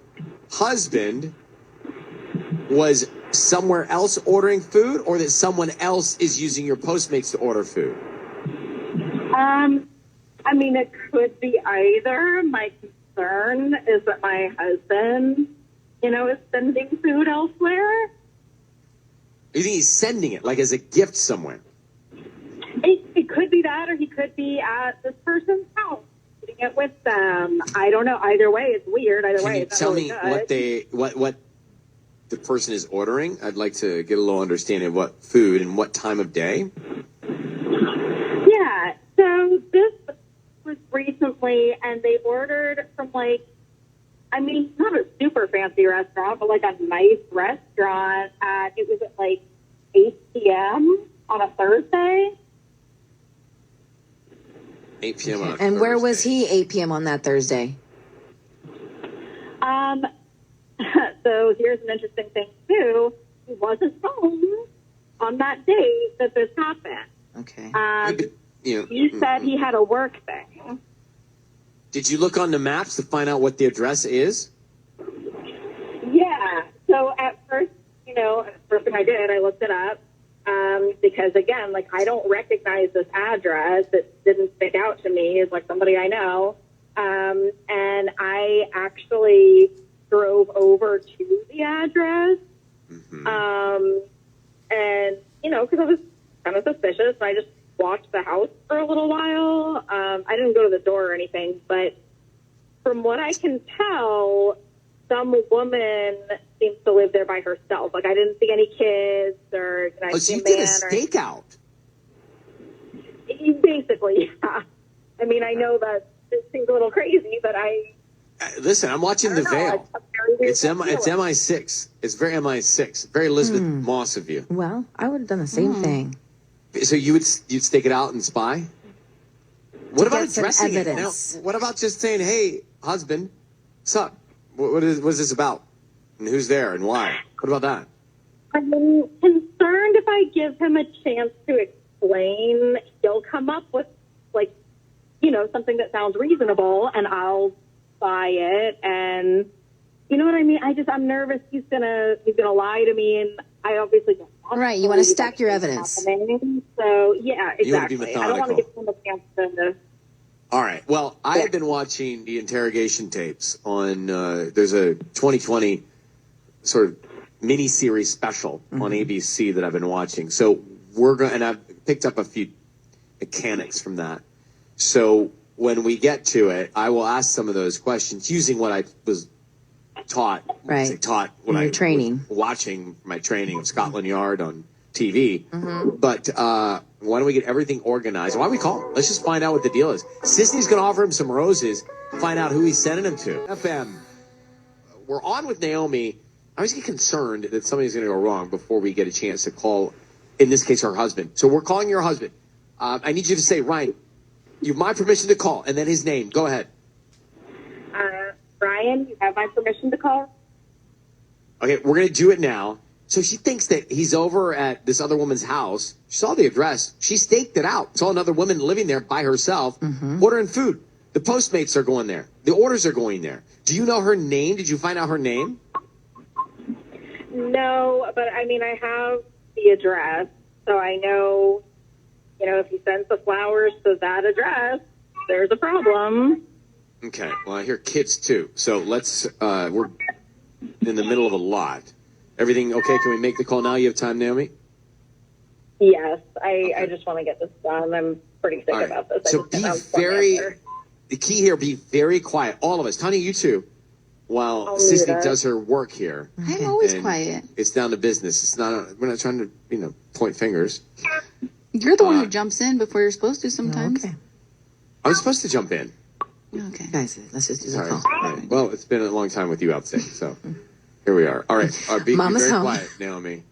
husband was somewhere else ordering food, or that someone else is using your Postmates to order food? I mean, it could be either. My concern is that my husband, is sending food elsewhere. You think he's sending it, like as a gift somewhere? It could be that, or he could be at this person's house, eating it with them. I don't know. Either way, it's weird. Either way, Can you it's tell really me good. what the person is ordering? I'd like to get a little understanding of what food and what time of day. Yeah. So this was recently, and they ordered from not a super fancy restaurant, but like a nice restaurant. It was at 8 p.m. on a Thursday. 8 p.m. on a And where Thursday. was he 8 p.m. on that Thursday? So here's an interesting thing too. He wasn't home on that day that this happened. Okay. He said he had a work thing. Did you look on the maps to find out what the address is? Yeah. So at first, first thing I did, I looked it up because again, I don't recognize this address. It didn't stick out to me as somebody I know. And I actually drove over to the address. And because I was kind of suspicious, I just walked the house for a little while. I didn't go to the door or anything, but from what I can tell, some woman seems to live there by herself. I didn't see any kids or did I Oh, see so a you did a man stakeout. Basically, yeah. I mean, I know that it seems a little crazy, but Listen, I'm watching The Veil. It's feeling. MI6. It's very MI6. Very Elizabeth Moss of you. Well, I would have done the same thing. So you'd stake it out and spy? What about get some addressing it? Now, evidence. what about just saying, "Hey, husband, what's up? What is this about? And who's there and why?" What about that? I'm concerned if I give him a chance to explain, he'll come up with, something that sounds reasonable, and I'll buy it. And you know what I mean? I'm nervous he's gonna lie to me, and I obviously don't want Right, you want to stack your evidence. So yeah, You want to be exactly. I don't want to give him a chance to. All right. Well, I have been watching the interrogation tapes on. There's a 2020 sort of mini-series special on ABC that I've been watching. So we're going, and I've picked up a few mechanics from that. So when we get to it, I will ask some of those questions using what I was taught. Right. Taught when your training. was watching my training of Scotland Yard on TV. Mm-hmm. But why don't we get everything organized? Why don't we call? Let's just find out what the deal is. Sisney's going to offer him some roses, find out who he's sending them to. FM. We're on with Naomi. I always get concerned that something's going to go wrong before we get a chance to call, in this case, her husband. So we're calling your husband. I need you to say, Ryan, you have my permission to call, and then his name. Go ahead. Ryan, you have my permission to call? Okay, we're going to do it now. So she thinks that he's over at this other woman's house. She saw the address. She staked it out. Saw another woman living there by herself, ordering food. The Postmates are going there. The orders are going there. Do you know her name? Did you find out her name? No, but I mean, I have the address, so I know, if he sends the flowers to that address, there's a problem. Okay, well, I hear kids too. So let's, we're in the middle of a lot. Everything okay? Can we make the call now? You have time, Naomi? Yes, I just want to get this done. I'm pretty sick All right. about this. So be very, the key here, be very quiet. All of us. Tanya, you too. While I'll Sisney mute it. does her work here. I'm always And quiet. It's down to business. It's not, we're not trying to, point fingers. You're the one who jumps in before you're supposed to sometimes. Okay. I was supposed to jump in. Okay. Guys, let's just do the Sorry. call. All right. Well, it's been a long time with you out sick, so here we are. All right. Be Mama's very home. quiet, Naomi.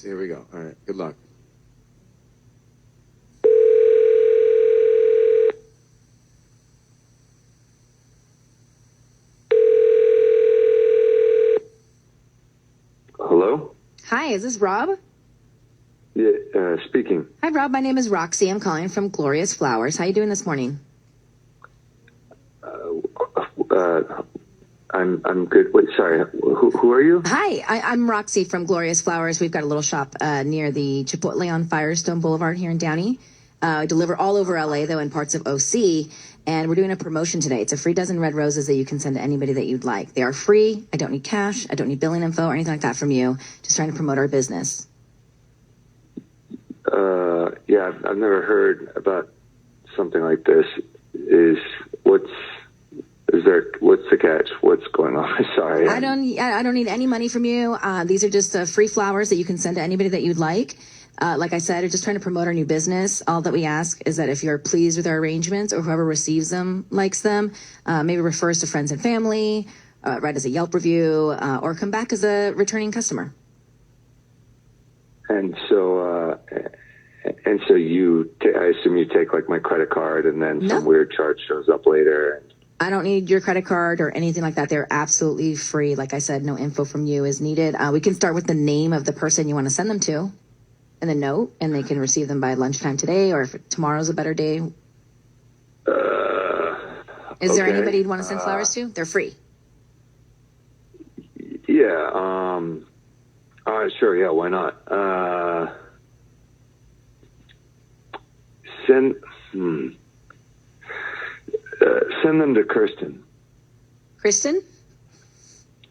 Here we go. All right. Good luck. Hello? Hi, is this Rob? Yeah, speaking. Hi, Rob. My name is Roxy. I'm calling from Glorious Flowers. How you doing this morning? I'm good. Wait, sorry. Who are you? Hi, I'm Roxy from Glorious Flowers. We've got a little shop near the Chipotle on Firestone Boulevard here in Downey. I deliver all over LA, though, in parts of OC. And we're doing a promotion today. It's a free dozen red roses that you can send to anybody that you'd like. They are free. I don't need cash. I don't need billing info or anything like that from you. Just trying to promote our business. Yeah, I've never heard about something like this. What's the catch? What's going on? Sorry. I don't need any money from you. These are just free flowers that you can send to anybody that you'd like. Like I said, we're just trying to promote our new business. All that we ask is that if you're pleased with our arrangements or whoever receives them likes them, maybe refer us to friends and family, write us a Yelp review, or come back as a returning customer. And so I assume you take like my credit card, and then some weird charge shows up later. I don't need your credit card or anything like that. They're absolutely free. Like I said, no info from you is needed. We can start with the name of the person you want to send them to and the note, and they can receive them by lunchtime today, or if tomorrow's a better day. Is there anybody you'd want to send flowers to? They're free. Yeah. Sure. Yeah. Why not? Send them to Kirsten. Kristen?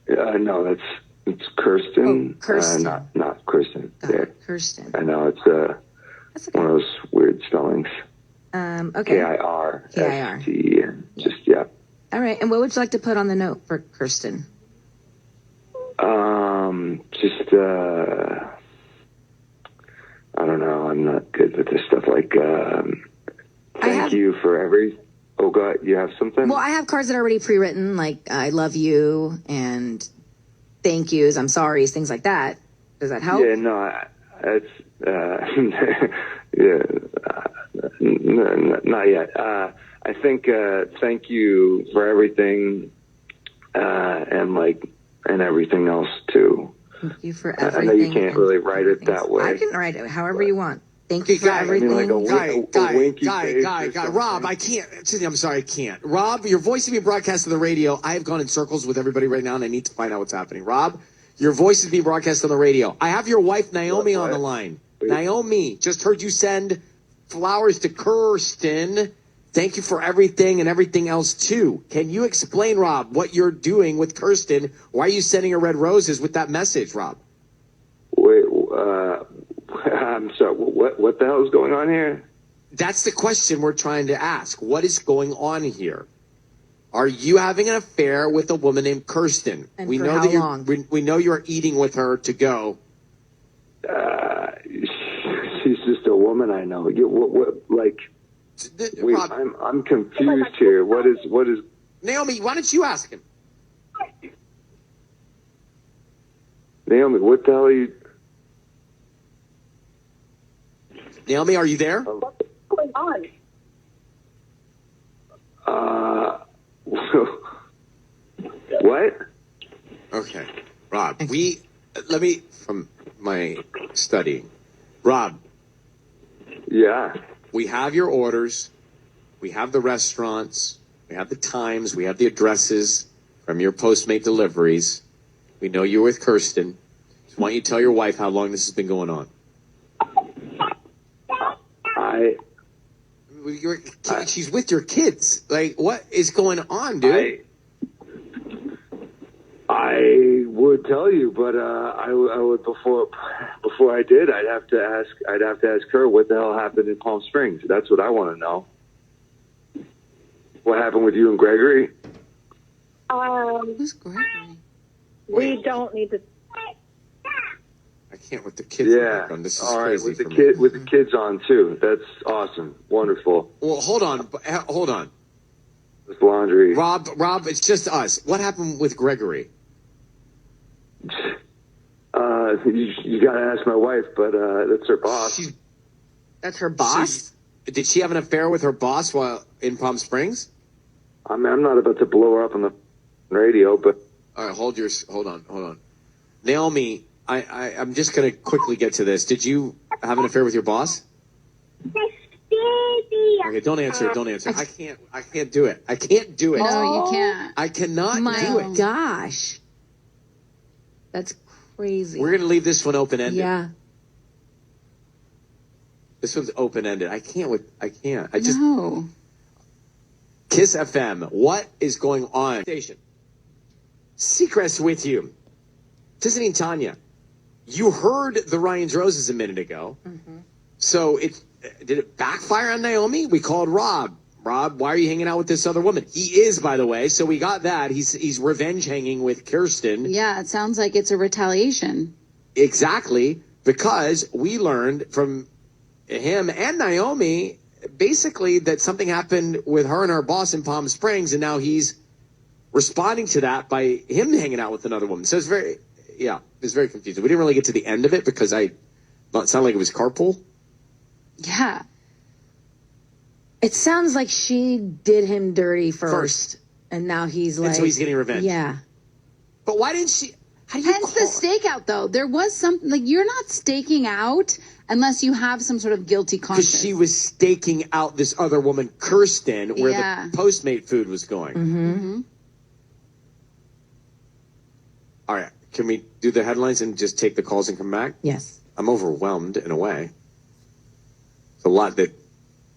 No, it's Kirsten. Oh, Kirsten. Not Kristen. Yeah. Kirsten. I know it's one of those weird spellings. Okay. Kirst. Just yeah. All right. And what would you like to put on the note for Kirsten? I don't know. I'm not good with this stuff. Like, thank you for every. Oh God, you have something? Well, I have cards that are already pre-written, like I love you and thank yous, I'm sorry, things like that. Does that help? Yeah, no, it's not yet. I think thank you for everything, and everything else too. Thank you for everything. I know you can't really write it that way. I can write it however you want. Thank you for everything. I mean, like a winky face or Guy. Rob, I can't. I'm sorry, I can't. Rob, your voice is being broadcast on the radio. I have gone in circles with everybody right now, and I need to find out what's happening. Rob, your voice is being broadcast on the radio. I have your wife, Naomi, on the line. Naomi, just heard you send flowers to Kirsten. Thank you for everything and everything else, too. Can you explain, Rob, what you're doing with Kirsten? Why are you sending her red roses with that message, Rob? Wait, I'm sorry. What the hell is going on here? That's the question we're trying to ask. What is going on here? Are you having an affair with a woman named Kirsten? And we for know how that long? we know you're eating with her to go. She's just a woman I know. Wait, Rob, I'm confused here. What is? Naomi, why don't you ask him? Naomi, what the hell are you? Naomi, are you there? What's going on? What? Okay, Rob. From my study, Rob. Yeah. We have your orders. We have the restaurants. We have the times. We have the addresses from your Postmate deliveries. We know you're with Kirsten. So why don't you tell your wife how long this has been going on? She's with your kids. Like, what is going on, dude? I would tell you, but I would before I did. I'd have to ask her what the hell happened in Palm Springs. That's what I want to know. What happened with you and Gregory? Who's Gregory? We don't need to. I can't with the kids. In the Yeah. background. This is All right, crazy with the for me. kid with the kids on too. That's awesome, wonderful. Well, hold on. It's laundry. Rob, it's just us. What happened with Gregory? You got to ask my wife, but that's her boss. That's her boss? Did she have an affair with her boss while in Palm Springs? I mean, I'm not about to blow her up on the radio, but All right, hold on. Naomi, I'm just going to quickly get to this. Did you have an affair with your boss? Okay, don't answer. I can't do it. I can't do it. No, you can't. I cannot My do it. gosh. That's crazy. We're going to leave this one open-ended. Yeah. This one's open-ended. I can't. No. Kiss FM, what is going on? Station. Seacrest with you. Visiting Tanya. You heard the Ryan's Roses a minute ago. Mm-hmm. So did it backfire on Naomi? We called Rob. Rob, why are you hanging out with this other woman? He is, by the way. So we got that. He's revenge hanging with Kirsten. Yeah, it sounds like it's a retaliation. Exactly, because we learned from him and Naomi basically that something happened with her and her boss in Palm Springs, and now he's responding to that by him hanging out with another woman. So it's very confusing. We didn't really get to the end of it because it sounded like it was carpool. Yeah. It sounds like she did him dirty first. And now he's like... And so he's getting revenge. Yeah. But why didn't she... Hence the stakeout, though. There was something... Like, you're not staking out unless you have some sort of guilty conscience. Because she was staking out this other woman, Kirsten, where Yeah. the Postmate food was going. Mm-hmm. All right. Can we do the headlines and just take the calls and come back? Yes. I'm overwhelmed in a way. There's a lot that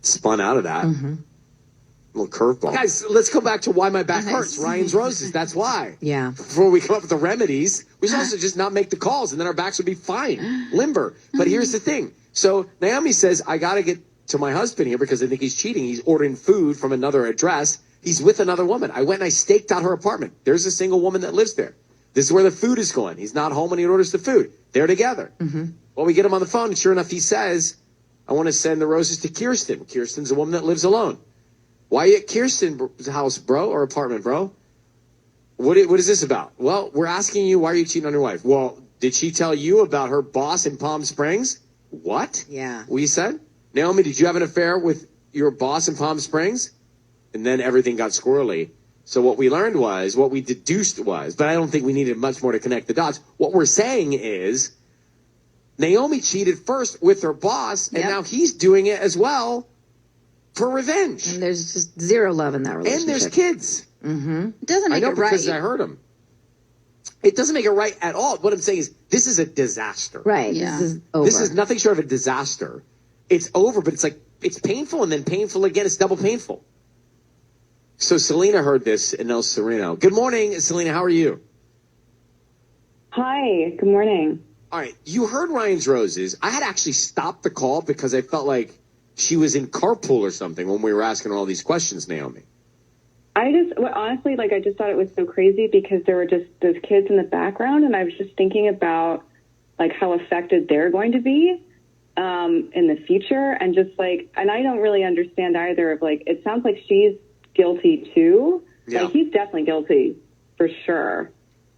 spun out of that. Mm-hmm. A little curveball. Guys, let's go back to why my back hurts. Ryan's Roses. That's why. Yeah. Before we come up with the remedies, we should also just not make the calls, and then our backs would be fine, limber. But here's the thing. So Naomi says, I got to get to my husband here because I think he's cheating. He's ordering food from another address. He's with another woman. I went and I staked out her apartment. There's a single woman that lives there. This is where the food is going. He's not home when he orders the food. They're together. Mm-hmm. Well, we get him on the phone, and sure enough, he says, I want to send the roses to Kirsten. Kirsten's a woman that lives alone. Why are you at Kirsten's house, bro, or apartment, bro? What is this about? Well, we're asking you, why are you cheating on your wife? Well, did she tell you about her boss in Palm Springs? What? Yeah. We said? Naomi, did you have an affair with your boss in Palm Springs? And then everything got squirrely. So what we learned was, what we deduced was, but I don't think we needed much more to connect the dots. What we're saying is, Naomi cheated first with her boss, and now he's doing it as well for revenge. And there's just zero love in that relationship. And there's kids. Mm-hmm. It doesn't make I know it right. because I heard him. It doesn't make it right at all. What I'm saying is this is a disaster. Right. Yeah. This is over. This is nothing short of a disaster. It's over, but it's like, it's painful and then painful again. It's double painful. So Selena heard this in El Sereno. Good morning, Selena. How are you? Hi. Good morning. All right. You heard Ryan's Roses. I had actually stopped the call because I felt like she was in carpool or something when we were asking her all these questions, Naomi. Honestly, I just thought it was so crazy because there were just those kids in the background, and I was just thinking about, how affected they're going to be in the future, and and I don't really understand either of, it sounds like she's guilty too. Yeah. He's definitely guilty for sure.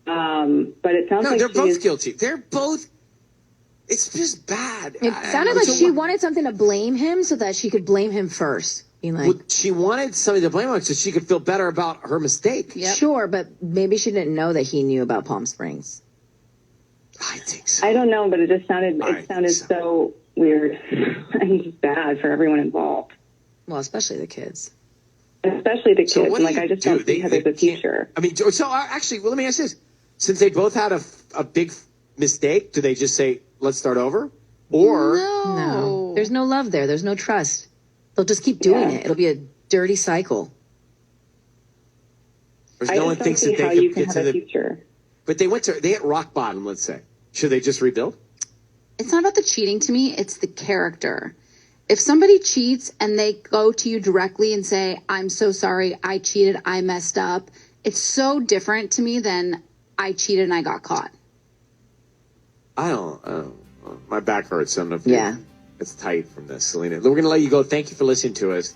But it sounds like they're both guilty. They're both. It's just bad. It sounded like she wanted something to blame him so that she could blame him first. She wanted somebody to blame her so she could feel better about her mistake. Sure, but maybe she didn't know that he knew about Palm Springs. I think so. I don't know, but it just sounded so weird and just bad for everyone involved. Well, especially the kids. Especially the kids. So what do I you just do? don't see how there's a future. I mean, so actually, let me ask this. Since they both had a big mistake, do they just say, let's start over? Or No. There's no love there. There's no trust. They'll just keep doing it. It'll be a dirty cycle. there's no one thinks that they you could can get have to a the future. But they hit rock bottom, let's say. Should they just rebuild? It's not about the cheating to me, it's the character. If somebody cheats and they go to you directly and say, I'm so sorry, I cheated, I messed up, it's so different to me than I cheated and I got caught. I don't know. My back hurts. I don't know if it's tight from this, Selena. We're going to let you go. Thank you for listening to us.